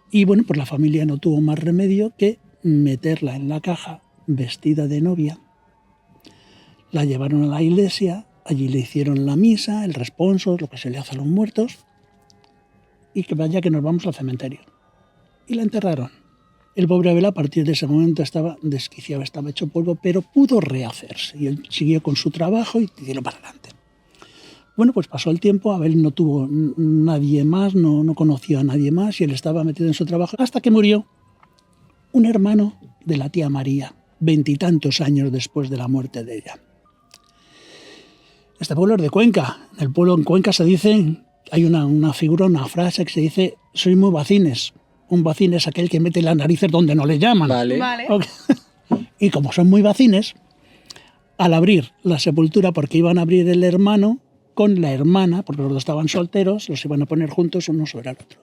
Y bueno, pues la familia no tuvo más remedio que meterla en la caja vestida de novia. La llevaron a la iglesia, allí le hicieron la misa, el responso, lo que se le hace a los muertos, y que vaya que nos vamos al cementerio. Y la enterraron. El pobre Abel a partir de ese momento estaba desquiciado, estaba hecho polvo, pero pudo rehacerse. Y él siguió con su trabajo y tiró para adelante. Bueno, pues pasó el tiempo, Abel no tuvo nadie más, no conoció a nadie más y él estaba metido en su trabajo hasta que murió un hermano de la tía María, 20 y tantos años después de la muerte de ella. Este pueblo es de Cuenca. En el pueblo en Cuenca se dice, hay una figura, una frase que se dice: soy muy vacines. Un vacín es aquel que mete las narices donde no le llaman. Vale. Vale. Okay. Y como son muy vacines, al abrir la sepultura, porque iban a abrir el hermano con la hermana, porque los dos estaban solteros, los iban a poner juntos uno sobre el otro.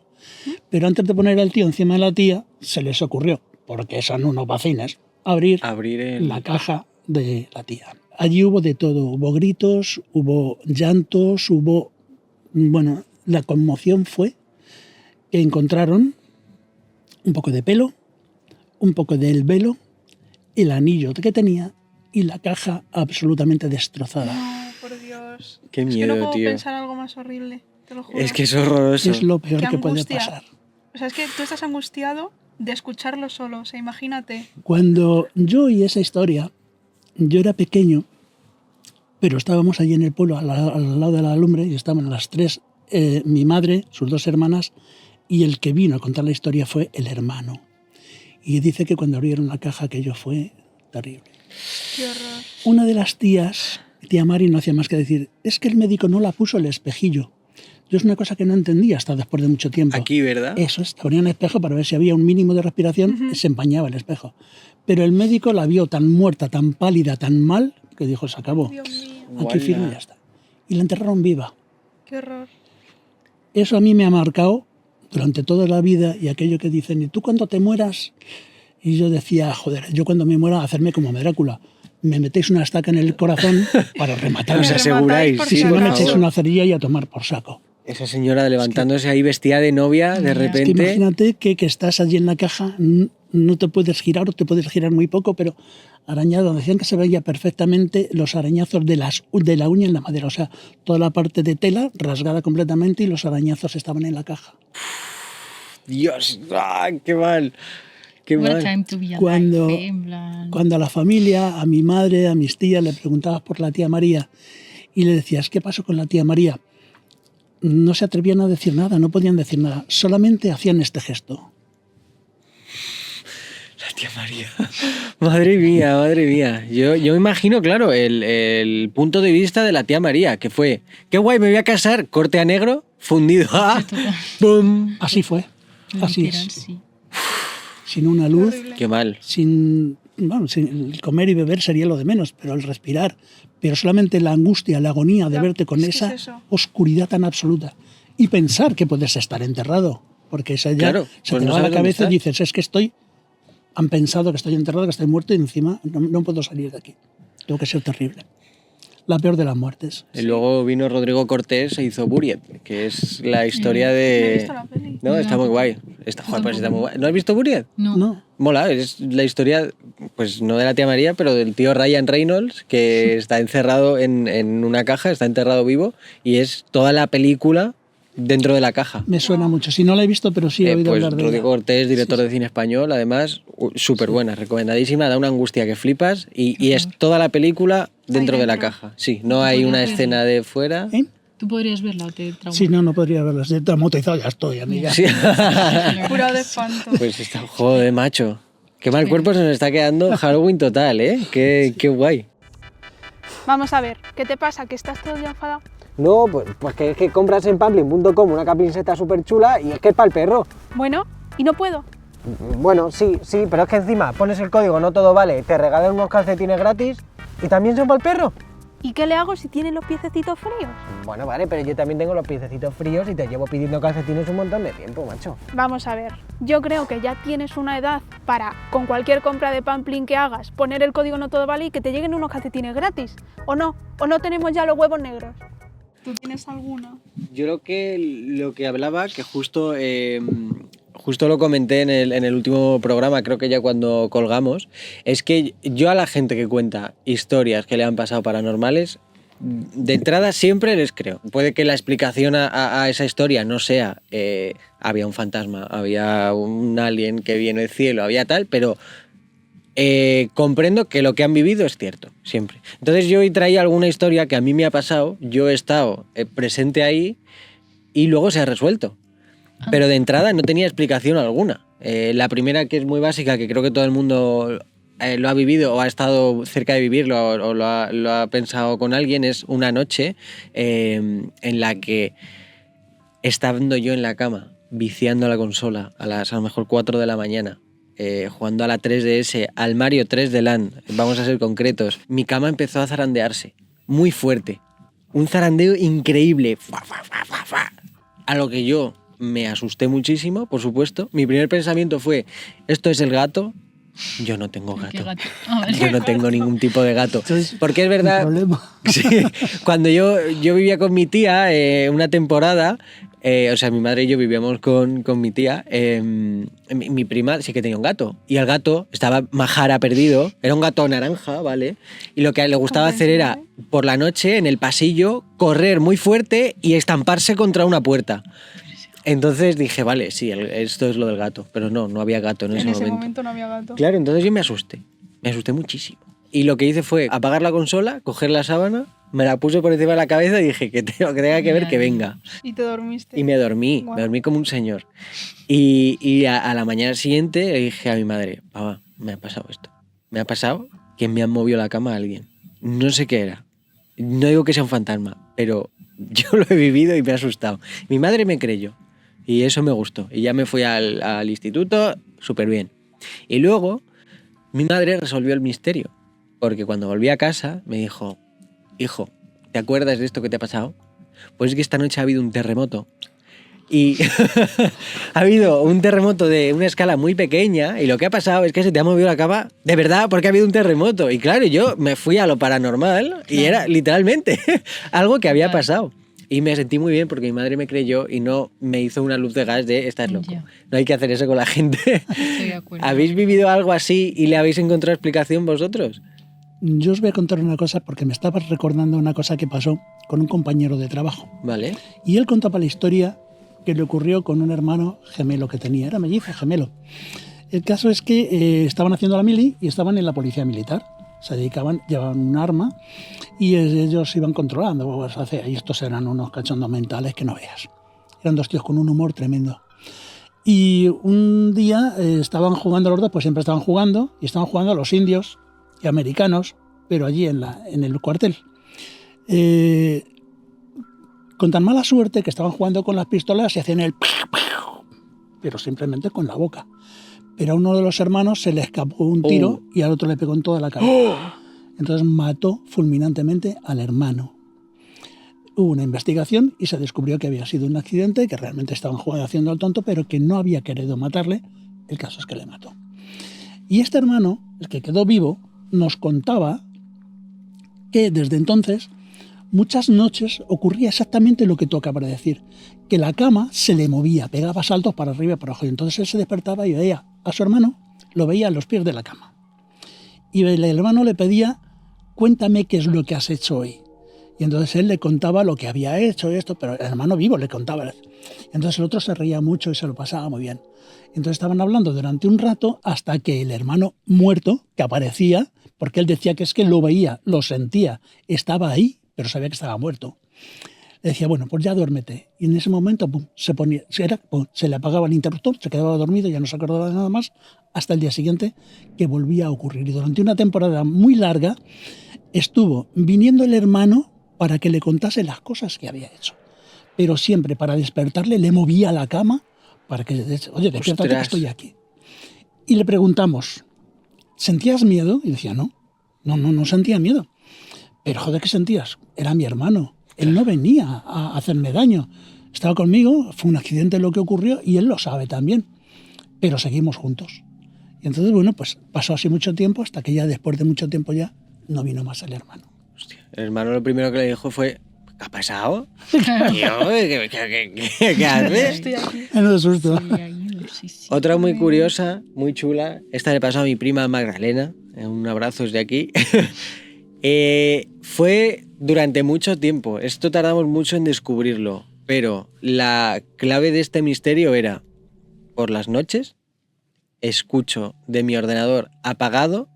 Pero antes de poner al tío encima de la tía, se les ocurrió, porque son unos vacines, abrir la caja de la tía. Allí hubo de todo, hubo gritos, hubo llantos, bueno, la conmoción fue que encontraron un poco de pelo, un poco del velo, el anillo que tenía y la caja absolutamente destrozada. No, por Dios. Qué Es que miedo, no puedo tío. pensar algo más horrible, te lo juro. Es que es horroroso. Es lo peor Qué que puede angustia. pasar. O sea, es que tú estás angustiado de escucharlo solo, o sea, imagínate. Cuando yo oí esa historia, yo era pequeño, pero estábamos allí en el pueblo, al lado de la lumbre, y estaban las tres, mi madre, sus dos hermanas, y el que vino a contar la historia fue el hermano. Y dice que cuando abrieron la caja aquello fue terrible. Qué horror. Una de las tías, tía Mari, no hacía más que decir, es que el médico no la puso el espejillo. Yo es una cosa que no entendía hasta después de mucho tiempo. Aquí, ¿verdad? Eso es, te ponía un espejo para ver si había un mínimo de respiración, y se empañaba el espejo. Pero el médico la vio tan muerta, tan pálida, tan mal, que dijo, se acabó. Dios mío, Aquí Guala. firme y ya está. Y la enterraron viva. qué horror. Eso a mí me ha marcado durante toda la vida, y aquello que dicen, ¿y tú cuando te mueras? Y yo decía, joder, yo cuando me muera, hacerme como Drácula. Me metéis una estaca en el corazón para rematarme. Os Me aseguráis, rematáis por sí, Si no por me acaso. echéis favor. una cerilla y a tomar por saco. Esa señora levantándose ahí vestida de novia, de Es que repente... imagínate que estás allí en la caja, no te puedes girar o te puedes girar muy poco, pero arañado. Decían que se veía perfectamente los arañazos de la uña en la madera. O sea, toda la parte de tela rasgada completamente y los arañazos estaban en la caja. Dios, ¡ah, qué mal! Qué What a mal. time to be alive, Cuando, en plan... cuando a la familia, a mi madre, a mis tías, le preguntabas por la tía María y le decías, ¿qué pasó con la tía María? No se atrevían a decir nada, no podían decir nada, solamente hacían este gesto. La tía María. Madre mía, madre mía. Yo me imagino, claro, el punto de vista de la tía María, que fue, qué guay, me voy a casar, corte a negro, fundido. ¡Ah! ¡Pum! Así fue, así Literal, es. sí. Sin una luz, Qué mal. sin el comer y beber sería lo de menos, pero el respirar, pero solamente la angustia, la agonía de Ya, verte con es que esa es eso. oscuridad tan absoluta y pensar que puedes estar enterrado, porque esa ya Claro, se pues te no va a la sabes dónde cabeza y estás. dices, es que han pensado que estoy enterrado, que estoy muerto y encima no puedo salir de aquí. Tengo que ser terrible. La peor de las muertes. Y luego vino Rodrigo Cortés e hizo Buried, que es la historia No he de... visto la peli. No, está muy guay. Joder, pues está muy guay. ¿No has visto Buried? No. No, Mola, es la historia, pues no de la tía María, pero del tío Ryan Reynolds, que está encerrado en una caja, está enterrado vivo, y es toda la película dentro de la caja. me suena mucho. Si no la he visto, pero sí he oído Pues hablar de Rodrigo ella. Cortés, director de cine español, además, súper buena, recomendadísima, da una angustia que flipas, y es toda la película dentro de la dentro. caja. Sí, no hay una escena de fuera. ¿Eh? Tú podrías verla o te trauma. Sí, no podría verlas. De traumatizado ya estoy, amiga. Sí. Curado de espanto. Pues está, joder, macho. Qué mal cuerpo se nos está quedando Halloween total, ¿eh? Qué guay. Vamos a ver, ¿qué te pasa? ¿Que estás todo el día enfadado? No, pues que es que compras en pamplin.com una camiseta súper chula y es que es para el perro. Bueno, y no puedo. Bueno, sí, pero es que encima pones el código no todo vale, te regalan unos calcetines gratis y también son para el perro. ¿Y qué le hago si tiene los piececitos fríos? Bueno, vale, pero yo también tengo los piececitos fríos y te llevo pidiendo calcetines un montón de tiempo, macho. Vamos a ver, yo creo que ya tienes una edad para, con cualquier compra de Pamplin que hagas, poner el código no todo vale y que te lleguen unos calcetines gratis. ¿O no tenemos ya los huevos negros? ¿Tú tienes alguna? Yo lo que hablaba, que justo lo comenté en el último programa, creo que ya cuando colgamos, es que yo a la gente que cuenta historias que le han pasado paranormales, de entrada siempre les creo. Puede que la explicación a esa historia no sea había un fantasma, había un alien que viene del cielo, había tal, pero comprendo que lo que han vivido es cierto, siempre. Entonces yo hoy traía alguna historia que a mí me ha pasado, yo he estado presente ahí y luego se ha resuelto. Pero de entrada no tenía explicación alguna. La primera, que es muy básica, que creo que todo el mundo lo ha vivido o ha estado cerca de vivirlo o lo ha pensado con alguien, es una noche en la que, estando yo en la cama, viciando la consola a lo mejor 4 de la mañana, jugando a la 3DS, al Mario 3 de LAN, vamos a ser concretos, mi cama empezó a zarandearse, muy fuerte. Un zarandeo increíble. A lo que yo me asusté muchísimo, por supuesto. Mi primer pensamiento fue, ¿esto es el gato? Yo no tengo gato. ¿Qué gato? Ah, vale. Yo no tengo ningún tipo de gato. Entonces, Porque es verdad... problema. Sí, cuando yo vivía con mi tía una temporada, o sea, mi madre y yo vivíamos con mi tía, mi prima sí que tenía un gato. Y el gato estaba majara perdido, era un gato naranja, ¿vale? Y lo que le gustaba hacer era, por la noche, en el pasillo, correr muy fuerte y estamparse contra una puerta. Entonces dije, vale, sí, esto es lo del gato. Pero no había gato en ese momento. No había gato. Claro, entonces yo me asusté muchísimo. Y lo que hice fue apagar la consola, coger la sábana, me la puse por encima de la cabeza y dije que tenga que ver, que venga. Y te dormiste. Y me dormí como un señor. Y a la mañana siguiente le dije a mi madre, papá, me ha pasado esto. Me ha pasado que me han movido la cama a alguien. No sé qué era. No digo que sea un fantasma, pero yo lo he vivido y me ha asustado. Mi madre me creyó y eso me gustó. Y ya me fui al instituto súper bien. Y luego mi madre resolvió el misterio. Porque cuando volví a casa me dijo, hijo, ¿te acuerdas de esto que te ha pasado? Pues es que esta noche ha habido un terremoto. Y ha habido un terremoto de una escala muy pequeña y lo que ha pasado es que se te ha movido la cama de verdad porque ha habido un terremoto. Y claro, yo me fui a lo paranormal y era literalmente algo que había pasado. Y me sentí muy bien porque mi madre me creyó y no me hizo una luz de gas de estás loco. Ya. No hay que hacer eso con la gente. Estoy de acuerdo. ¿Habéis vivido algo así y le habéis encontrado explicación vosotros? Yo os voy a contar una cosa porque me estaba recordando una cosa que pasó con un compañero de trabajo. Vale. Y él contaba la historia que le ocurrió con un hermano gemelo que tenía. Era mellizo, gemelo. El caso es que estaban haciendo la mili y estaban en la policía militar. Se dedicaban, llevaban un arma y ellos iban controlando. Pues, y estos eran unos cachondos mentales que no veas. Eran dos tíos con un humor tremendo. Y un día estaban jugando los dos, pues siempre estaban jugando, y estaban jugando a los indios y americanos, pero allí en el cuartel. Con tan mala suerte que estaban jugando con las pistolas y hacían el... pero simplemente con la boca. Pero a uno de los hermanos se le escapó un tiro y al otro le pegó en toda la cabeza. Entonces mató fulminantemente al hermano. Hubo una investigación y se descubrió que había sido un accidente, que realmente estaban jugando haciendo el tonto, pero que no había querido matarle. El caso es que le mató. Y este hermano, el que quedó vivo, nos contaba que desde entonces muchas noches ocurría exactamente lo que tú acabas de decir, que la cama se le movía, pegaba saltos para arriba y para abajo. Y entonces él se despertaba y veía a su hermano, lo veía a los pies de la cama. Y el hermano le pedía, cuéntame qué es lo que has hecho hoy. Y entonces él le contaba lo que había hecho y esto, pero el hermano vivo le contaba. Entonces el otro se reía mucho y se lo pasaba muy bien. Entonces estaban hablando durante un rato hasta que el hermano muerto, que aparecía, porque él decía que es que lo veía, lo sentía, estaba ahí, pero sabía que estaba muerto. Le decía, bueno, pues ya duérmete. Y en ese momento pum, se le apagaba el interruptor, se quedaba dormido, ya no se acordaba de nada más, hasta el día siguiente que volvía a ocurrir. Y durante una temporada muy larga estuvo viniendo el hermano para que le contase las cosas que había hecho. Pero siempre para despertarle le movía la cama para que, oye, despiértate que estoy aquí. Y le preguntamos, ¿sentías miedo? Y decía, no sentía miedo. Pero joder, ¿qué sentías? Era mi hermano. Él no venía a hacerme daño. Estaba conmigo, fue un accidente lo que ocurrió y él lo sabe también. Pero seguimos juntos. Y entonces, bueno, pues pasó así mucho tiempo hasta que ya después de mucho tiempo ya no vino más el hermano. Hostia, el hermano lo primero que le dijo fue, ¿qué ha pasado? Tío, ¿qué haces? Estoy aquí. No susto. Otra muy curiosa, muy chula, esta le pasó a mi prima Magdalena, un abrazo desde aquí. Fue durante mucho tiempo, esto tardamos mucho en descubrirlo, pero la clave de este misterio era, por las noches, escucho de mi ordenador apagado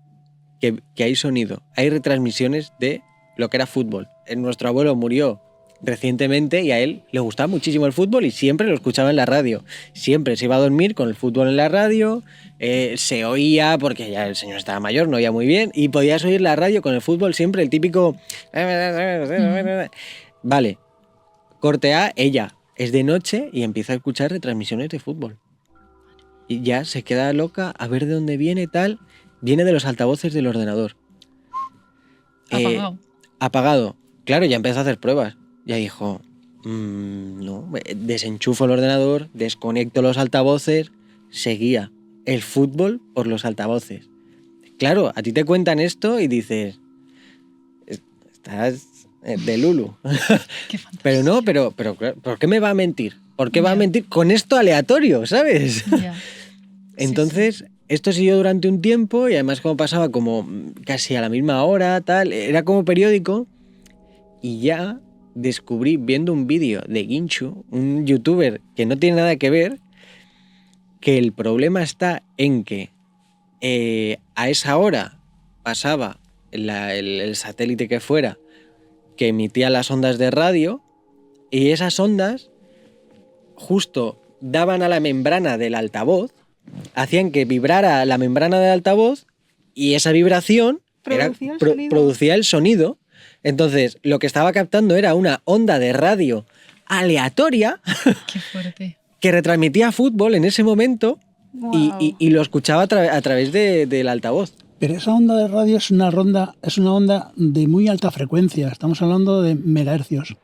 que hay sonido, hay retransmisiones de lo que era fútbol. Nuestro abuelo murió recientemente y a él le gustaba muchísimo el fútbol y siempre lo escuchaba en la radio. Siempre se iba a dormir con el fútbol en la radio, se oía, porque ya el señor estaba mayor, no oía muy bien, y podías oír la radio con el fútbol siempre, el típico... Vale, corte A, ella es de noche y empieza a escuchar retransmisiones de fútbol. Y ya se queda loca a ver de dónde viene tal. Viene de los altavoces del ordenador. Apagado. Apagado. Claro, ya empezó a hacer pruebas. Ya dijo, no, desenchufo el ordenador, desconecto los altavoces, seguía el fútbol por los altavoces. Claro, a ti te cuentan esto y dices, estás de Lulu. Qué fantasía. Pero no, pero claro, ¿por qué me va a mentir? ¿Por qué va a mentir con esto aleatorio, sabes? Ya. Entonces, esto siguió durante un tiempo y además como pasaba como casi a la misma hora, tal, era como periódico y ya descubrí viendo un vídeo de Guinchu, un youtuber que no tiene nada que ver, que el problema está en que a esa hora pasaba el satélite que fuera que emitía las ondas de radio y esas ondas justo daban a la membrana del altavoz, hacían que vibrara la membrana del altavoz y esa vibración producía el sonido. Entonces, lo que estaba captando era una onda de radio aleatoria Qué fuerte. que retransmitía fútbol en ese momento y lo escuchaba a través del altavoz. Pero esa onda de radio es una onda de muy alta frecuencia, estamos hablando de megahercios.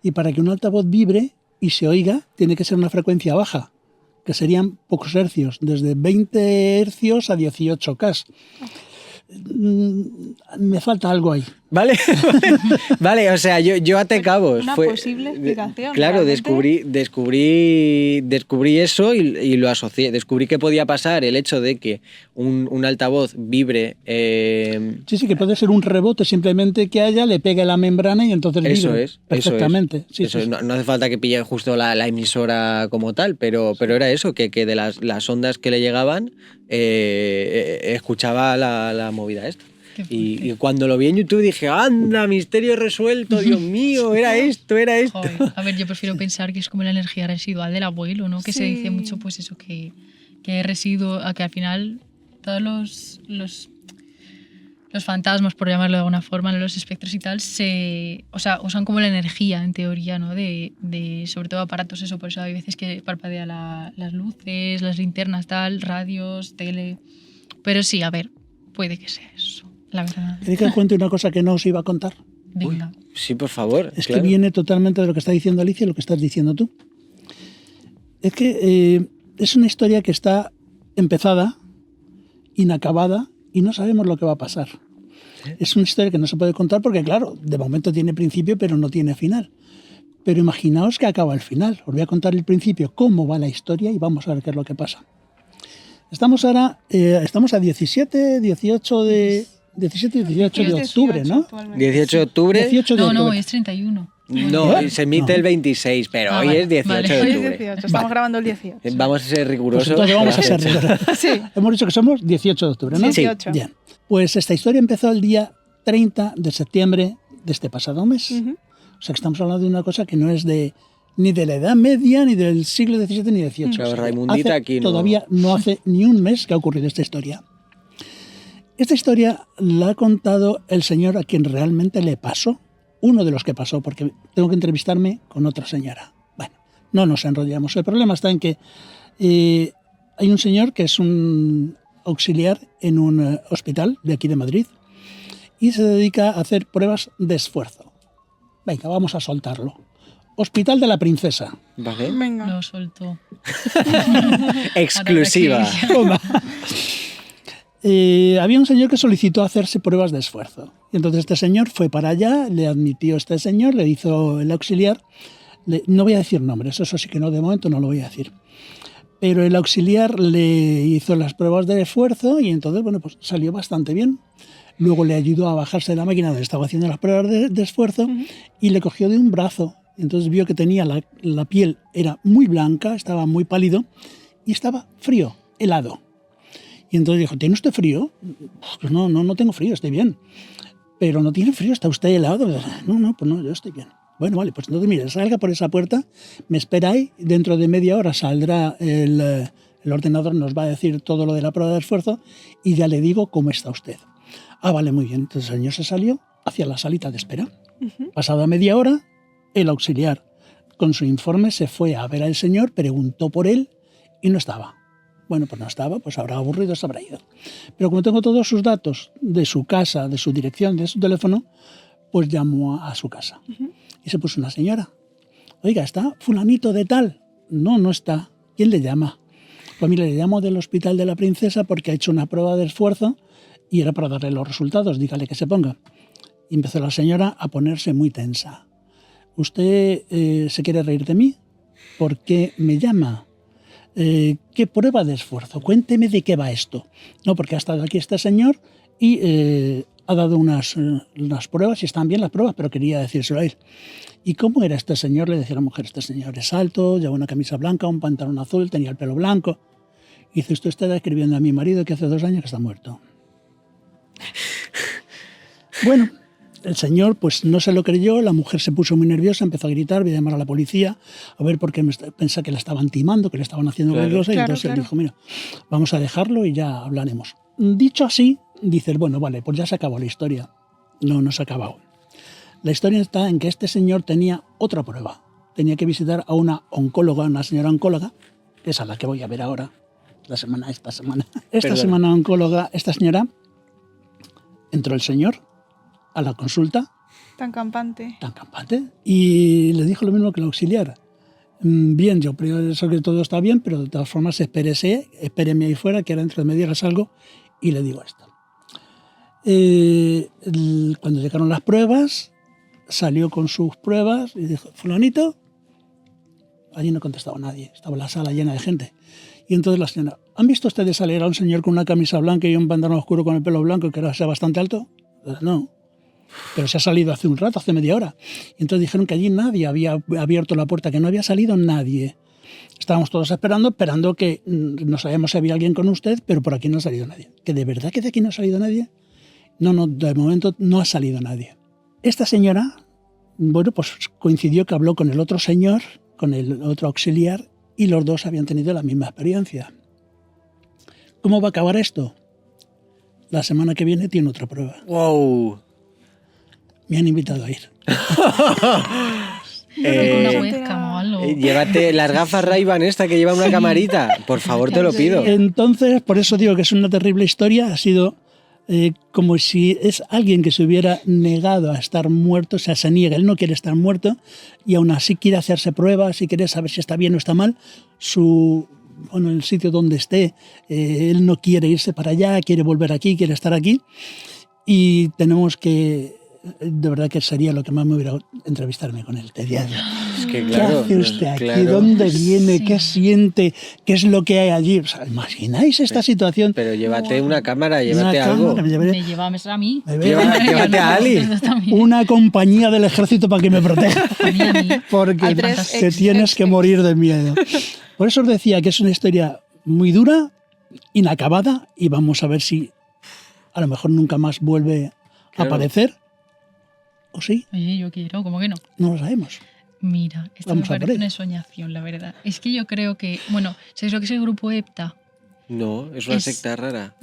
Y para que un altavoz vibre y se oiga, tiene que ser una frecuencia baja, que serían pocos hercios, desde 20 hercios a 18K. Me falta algo ahí. ¿Vale? Vale, o sea, yo até cabos. Una posible explicación. Claro, realmente. descubrí eso y lo asocié. Descubrí que podía pasar el hecho de que un altavoz vibre. Sí, que puede ser un rebote simplemente que haya, le pegue la membrana y entonces vibre. Perfectamente. Eso es. No hace falta que pille justo la emisora como tal, pero era eso, que de las ondas que le llegaban escuchaba la movida esta. Y cuando lo vi en YouTube dije, anda, misterio resuelto, Dios mío, era esto. Joder. A ver, yo prefiero pensar que es como la energía residual del abuelo, ¿no? Que se dice mucho, pues eso, que es residuo, a que al final todos los fantasmas, por llamarlo de alguna forma, los espectros y tal, usan como la energía, en teoría, ¿no? De sobre todo aparatos, eso, por eso hay veces que parpadea las luces, las linternas, tal, radios, tele. Pero sí, a ver, puede que sea eso. La verdad. ¿Queréis que os cuente una cosa que no os iba a contar? Venga. Sí, por favor. Es claro. que viene totalmente de lo que está diciendo Alicia y lo que estás diciendo tú. Es que es una historia que está empezada, inacabada, y no sabemos lo que va a pasar. Es una historia que no se puede contar porque, claro, de momento tiene principio, pero no tiene final. Pero imaginaos que acaba el final. Os voy a contar el principio, cómo va la historia y vamos a ver qué es lo que pasa. Estamos ahora, estamos a 17, 18 de octubre, ¿no? 18 de octubre. 18 de octubre. No, es 31. No, se emite el 26, pero hoy vale, es 18 vale. de Hoy es octubre. 18, estamos grabando el 18. Vamos a ser rigurosos. Pues entonces vamos a con la ser fecha. rigurosos. Sí. Hemos dicho que somos 18 de octubre, ¿no? Sí. 18. Bien. Pues esta historia empezó el día 30 de septiembre de este pasado mes. Ujú. O sea que estamos hablando de una cosa que no es ni de la Edad Media, ni del siglo XVII, ni XVIII. Claro, O sea, Raimundita aquí no. Todavía no hace ni un mes que ha ocurrido esta historia. Esta historia la ha contado el señor a quien realmente le pasó, uno de los que pasó, porque tengo que entrevistarme con otra señora. Bueno, no nos enrollamos. El problema está en que hay un señor que es un auxiliar en un hospital de aquí de Madrid y se dedica a hacer pruebas de esfuerzo. Venga, vamos a soltarlo. Hospital de la Princesa. Vale. Venga. Lo soltó. Exclusiva. Toma. Había un señor que solicitó hacerse pruebas de esfuerzo. Y entonces este señor fue para allá, le admitió este señor, le hizo el auxiliar. No voy a decir nombres, eso sí que no, de momento no lo voy a decir. Pero el auxiliar le hizo las pruebas de esfuerzo y entonces, bueno, pues salió bastante bien. Luego le ayudó a bajarse de la máquina donde estaba haciendo las pruebas de esfuerzo y le cogió de un brazo. Entonces vio que tenía la piel, era muy blanca, estaba muy pálido y estaba frío, helado. Y entonces dijo, ¿tiene usted frío? Pues no tengo frío, estoy bien. Pero no tiene frío, está usted helado. No, pues no, yo estoy bien. Bueno, vale, pues entonces mire, salga por esa puerta, me espera ahí, dentro de media hora saldrá el ordenador, nos va a decir todo lo de la prueba de esfuerzo y ya le digo cómo está usted. Ah, vale, muy bien. Entonces el señor se salió hacia la salita de espera. Pasada media hora, el auxiliar con su informe se fue a ver al señor, preguntó por él y no estaba. Bueno, pues no estaba, pues habrá aburrido, se habrá ido. Pero como tengo todos sus datos de su casa, de su dirección, de su teléfono, pues llamo a su casa. Y se puso una señora. Oiga, ¿está fulanito de tal? No, no está. ¿Quién le llama? Pues mire, le llamo del Hospital de la Princesa porque ha hecho una prueba de esfuerzo y era para darle los resultados, dígale que se ponga. Y empezó la señora a ponerse muy tensa. ¿Usted se quiere reír de mí? ¿Por qué me llama? ¿Qué prueba de esfuerzo? Cuénteme de qué va esto. No, porque ha estado aquí este señor y ha dado unas pruebas y están bien las pruebas, pero quería decírselo a él. ¿Y cómo era este señor? Le decía la mujer, este señor es alto, lleva una camisa blanca, un pantalón azul, tenía el pelo blanco. Y dice, usted está describiendo a mi marido que hace 2 años que está muerto. Bueno, el señor pues no se lo creyó, la mujer se puso muy nerviosa, empezó a gritar, voy a llamar a la policía, a ver por qué pensaba que le estaban timando, que le estaban haciendo cualquier cosa, y entonces él dijo, mira, vamos a dejarlo y ya hablaremos. Dicho así, dices, bueno, vale, pues ya se acabó la historia. No, no se ha acabado. La historia está en que este señor tenía otra prueba. Tenía que visitar a una oncóloga, una señora oncóloga, que es a la que voy a ver ahora, esta semana. Esta semana oncóloga, esta señora, entró el señor a la consulta. Tan campante. Y le dijo lo mismo que el auxiliar. Bien, yo pienso que todo está bien, pero de todas formas espéreme ahí fuera, que ahora dentro de media hora salgo y le digo esto. Cuando llegaron las pruebas, salió con sus pruebas y dijo, fulanito, allí no contestaba nadie, estaba la sala llena de gente. Y entonces la señora, ¿han visto ustedes salir a un señor con una camisa blanca y un pantalón oscuro con el pelo blanco que era bastante alto? No, pero se ha salido hace un rato, hace media hora. Y entonces dijeron que allí nadie había abierto la puerta, que no había salido nadie. Estábamos todos esperando que no sabíamos si había alguien con usted, pero por aquí no ha salido nadie. ¿Que de verdad que de aquí no ha salido nadie? No, de momento no ha salido nadie. Esta señora, bueno, pues coincidió que habló con el otro señor, con el otro auxiliar, y los dos habían tenido la misma experiencia. ¿Cómo va a acabar esto? La semana que viene tiene otra prueba. ¡Wow! Me han invitado a ir. Con una webcam o algo. Llévate las gafas Ray-Ban esta que lleva una camarita. Por favor, te lo pido. Entonces, por eso digo que es una terrible historia. Ha sido como si es alguien que se hubiera negado a estar muerto, o sea, se niega, él no quiere estar muerto y aún así quiere hacerse pruebas y quiere saber si está bien o está mal. El sitio donde esté, él no quiere irse para allá, quiere volver aquí, quiere estar aquí. Y tenemos que, de verdad que sería lo que más me hubiera entrevistarme con él. Es que claro, ¿qué hace usted aquí? Claro. ¿Dónde viene? Sí. ¿Qué siente? ¿Qué es lo que hay allí? O sea, ¿imagináis esta situación? Pero llévate una cámara, llévate algo. Me Me lleva a mí. Llévate a Ali. Una compañía del ejército para que me proteja. A mí. Porque Hay tres te tienes que morir de miedo. Por eso os decía que es una historia muy dura, inacabada, y vamos a ver si a lo mejor nunca más vuelve a aparecer. ¿O sí? Oye, yo quiero, ¿cómo que no? No lo sabemos. Mira, esto Vamos me a por parece ello. una soñación, la verdad. Es que yo creo que, bueno, ¿sabéis lo que es el grupo EPTA? No, es una Es- secta rara.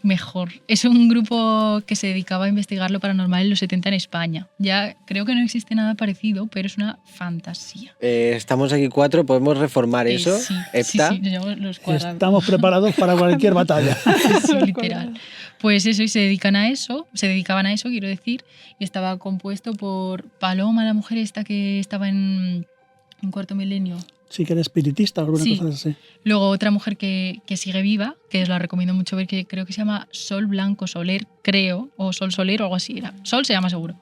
Mejor. Es un grupo que se dedicaba a investigar lo paranormal en los 70 en España. Ya creo que no existe nada parecido, pero es una fantasía. Estamos aquí 4, podemos reformar eso. Sí, Epta. sí, llevamos los cuadrados. Estamos preparados para cualquier batalla. Sí, literal. Pues eso, y se dedicaban a eso, quiero decir, y estaba compuesto por Paloma, la mujer esta que estaba en Cuarto Milenio. Sí que eres espiritista o alguna Sí. cosa así. Luego otra mujer que sigue viva, que os la recomiendo mucho ver, que creo que se llama Sol Blanco Soler, creo, o Sol Soler o algo así era. Sol se llama seguro.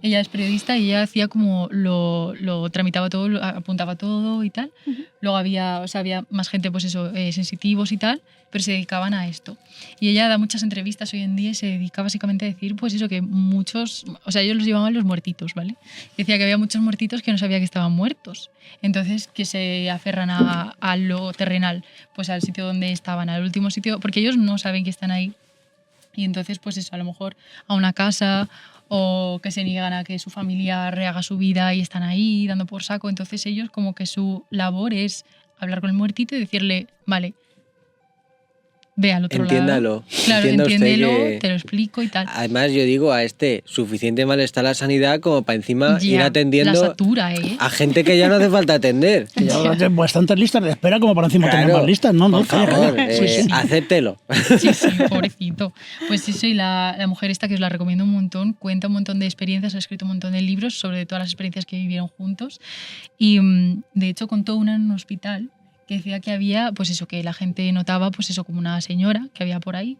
Ella es periodista y ella hacía como lo tramitaba todo, lo apuntaba todo y tal. Luego había más gente, pues eso, sensitivos y tal, pero se dedicaban a esto. Y ella da muchas entrevistas hoy en día y se dedica básicamente a decir, pues eso, que muchos, o sea, ellos los llamaban los muertitos, ¿vale? Decía que había muchos muertitos que no sabía que estaban muertos. Entonces, que se aferran a lo terrenal, pues al sitio donde estaban, al último sitio, porque ellos no saben que están ahí. Y entonces, pues eso, a lo mejor a una casa o que se niegan a que su familia rehaga su vida y están ahí dando por saco. Entonces ellos como que su labor es hablar con el muertito y decirle, vale, ve al otro Entiéndalo. lado. Claro, Entienda usted entiéndelo, que- te lo explico y tal. Además, yo digo, a suficiente mal está la sanidad como para encima Ya, ir la atendiendo satura, ¿eh? a gente que ya no hace falta atender. Que ya bastantes listas de espera como para encima tener Claro, más listas. No, por calla, favor, calla. Sí, sí. acéptelo. Sí, sí, pobrecito. Pues eso, y la mujer esta, que os la recomiendo un montón, cuenta un montón de experiencias, ha escrito un montón de libros sobre todas las experiencias que vivieron juntos. Y de hecho contó una en un hospital que decía que había, pues eso, que la gente notaba, pues eso, como una señora que había por ahí.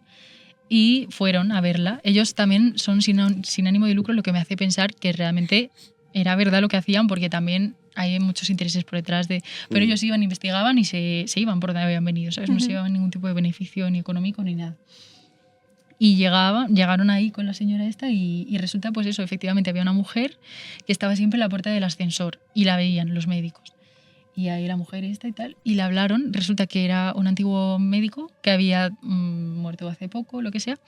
Y fueron a verla. Ellos también son sin ánimo de lucro, lo que me hace pensar que realmente era verdad lo que hacían, porque también hay muchos intereses por detrás de... Pero ellos iban, investigaban y se iban por donde habían venido, ¿sabes? No se llevaban ningún tipo de beneficio ni económico ni nada. Y llegaron ahí con la señora esta y resulta, pues eso, efectivamente había una mujer que estaba siempre en la puerta del ascensor y la veían los médicos. Y ahí la mujer esta y tal, y le hablaron, resulta que era un antiguo médico que había muerto hace poco, lo que sea,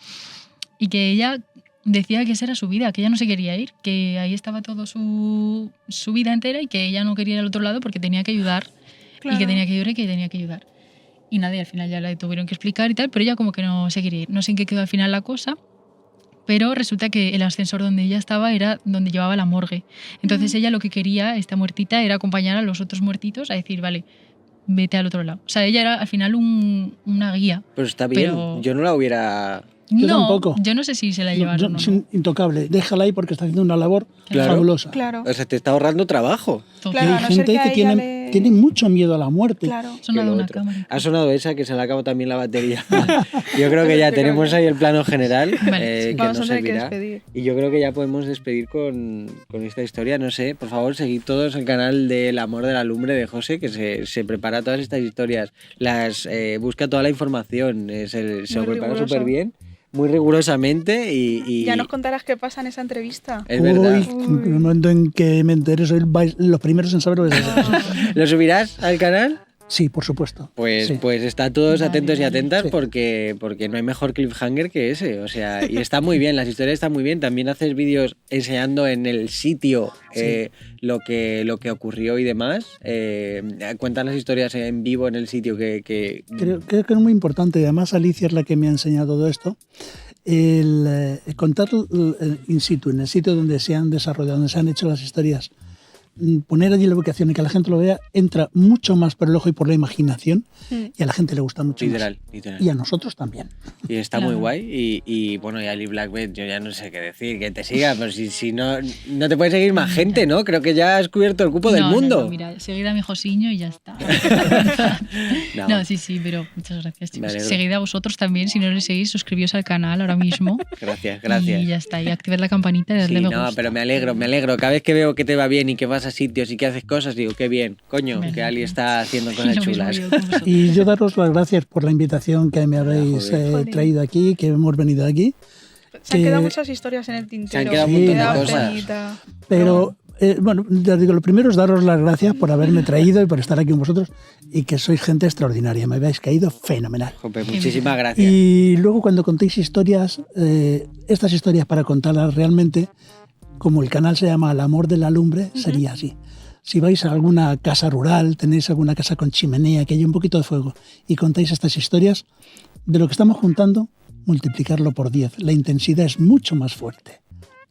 y que ella decía que esa era su vida, que ella no se quería ir, que ahí estaba todo su vida entera y que ella no quería ir al otro lado porque tenía que ayudar, Claro. y que tenía que ayudar y que tenía que ayudar. Y nadie al final ya la tuvieron que explicar y tal, pero ella como que no se quería ir. No sé en qué quedó al final la cosa, pero resulta que el ascensor donde ella estaba era donde llevaba la morgue. Entonces ella lo que quería, esta muertita, era acompañar a los otros muertitos a decir, vale, vete al otro lado. O sea, ella era al final una guía. Pero está bien, Pero- yo no la hubiera... Yo no, tampoco. yo no sé si se la Yo- llevaron o es no. intocable. Déjala ahí porque está haciendo una labor Claro. fabulosa. Claro. O sea, te está ahorrando trabajo. Y Total. Claro, a hay no ser gente que a que ella tiene, le- tiene mucho miedo a la muerte. Claro. Sonado que lo una otro. cámara. Ha sonado esa, que se le acaba también la batería. Yo creo que ya tenemos ahí el plano general Vale, que Vamos nos a tener que servirá. despedir. Y yo creo que ya podemos despedir con esta historia. No sé, por favor, seguid todos el canal del Amor de la Lumbre de José, que se prepara todas estas historias, busca toda la información, se lo Muy prepara riguroso. súper bien, muy rigurosamente y Ya nos contarás qué pasa en esa entrevista. es verdad. Uy, en el momento en que me enteré, soy los primeros en saber lo que es eso. ¿Lo subirás al canal? Sí, por supuesto. Pues, Sí. pues está todos Vale, atentos y vale. atentas Sí. porque no hay mejor cliffhanger que ese. O sea, y está muy bien, las historias están muy bien. También haces vídeos enseñando en el sitio lo que ocurrió y demás. Cuentan las historias en vivo en el sitio que Creo que es muy importante, y además Alicia es la que me ha enseñado todo esto, el contar in situ, en el sitio donde se han desarrollado, donde se han hecho las historias, poner allí la ubicación y que la gente lo vea, entra mucho más por el ojo y por la imaginación, y a la gente le gusta mucho literal, más. literal. Y a nosotros también. Y está Claro. muy guay. Y bueno, y Ali Blackbird, yo ya no sé qué decir, que te siga, pero si no te puede seguir más gente, ¿no? Creo que ya has cubierto el cupo del No, mundo. No, mira, seguid a mi Josiño y ya está. No. No, sí, pero muchas gracias, Me chicos. alegro. Seguid a vosotros también, si no le seguís, suscribíos al canal ahora mismo. Gracias, Y gracias. ya está, y activad la campanita y darle Sí, me no, gusta. pero me alegro. Cada vez que veo que te va bien y que vas a sitios y que haces cosas, digo, qué bien, coño, Me que alegro. Ali está haciendo Y cosas lo mismo chulas. yo con vosotros. Y yo daros las gracias por la invitación que me habéis Joder. traído aquí, que hemos venido aquí. Se han que- quedado muchas historias en el tintero. Se han quedado un montón de Me da cosas. penita. Pero bueno, ya digo, lo primero es daros las gracias por haberme traído y por estar aquí con vosotros, y que sois gente extraordinaria, me habéis caído fenomenal. Jope, muchísimas gracias. Y luego cuando contéis historias, estas historias para contarlas realmente, como el canal se llama El Amor de la Lumbre, sería así. Si vais a alguna casa rural, tenéis alguna casa con chimenea, que haya un poquito de fuego, y contáis estas historias, de lo que estamos juntando, multiplicarlo por 10. La intensidad es mucho más fuerte.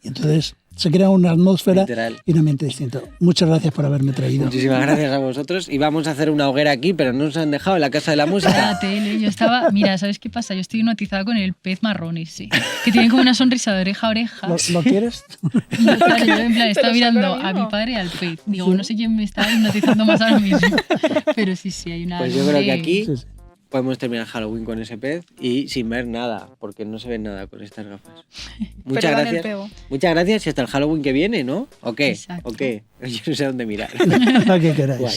Y entonces se crea una atmósfera Literal. y un ambiente distinto. Muchas gracias por haberme traído. Muchísimas gracias a vosotros. Y vamos a hacer una hoguera aquí, pero no nos han dejado en la Casa de la Música. La tele, yo estaba, mira, ¿sabes qué pasa? Yo estoy hipnotizada con el pez marrón ese, que tiene como una sonrisa de oreja a oreja. ¿Lo quieres? Y claro, yo en plan estaba lo saco mirando ahora a mismo. mi padre y al pez. Digo, no sé quién me está hipnotizando más ahora mismo. Pero sí, hay una... Pues yo creo que aquí Sí, sí. podemos terminar Halloween con ese pez y sin ver nada, porque no se ve nada con estas gafas. Muchas Pero dan el gracias. pego. Muchas gracias y hasta el Halloween que viene, ¿no? ¿O qué? Exacto. ¿O qué? Yo no sé dónde mirar. Lo que queráis. Guay.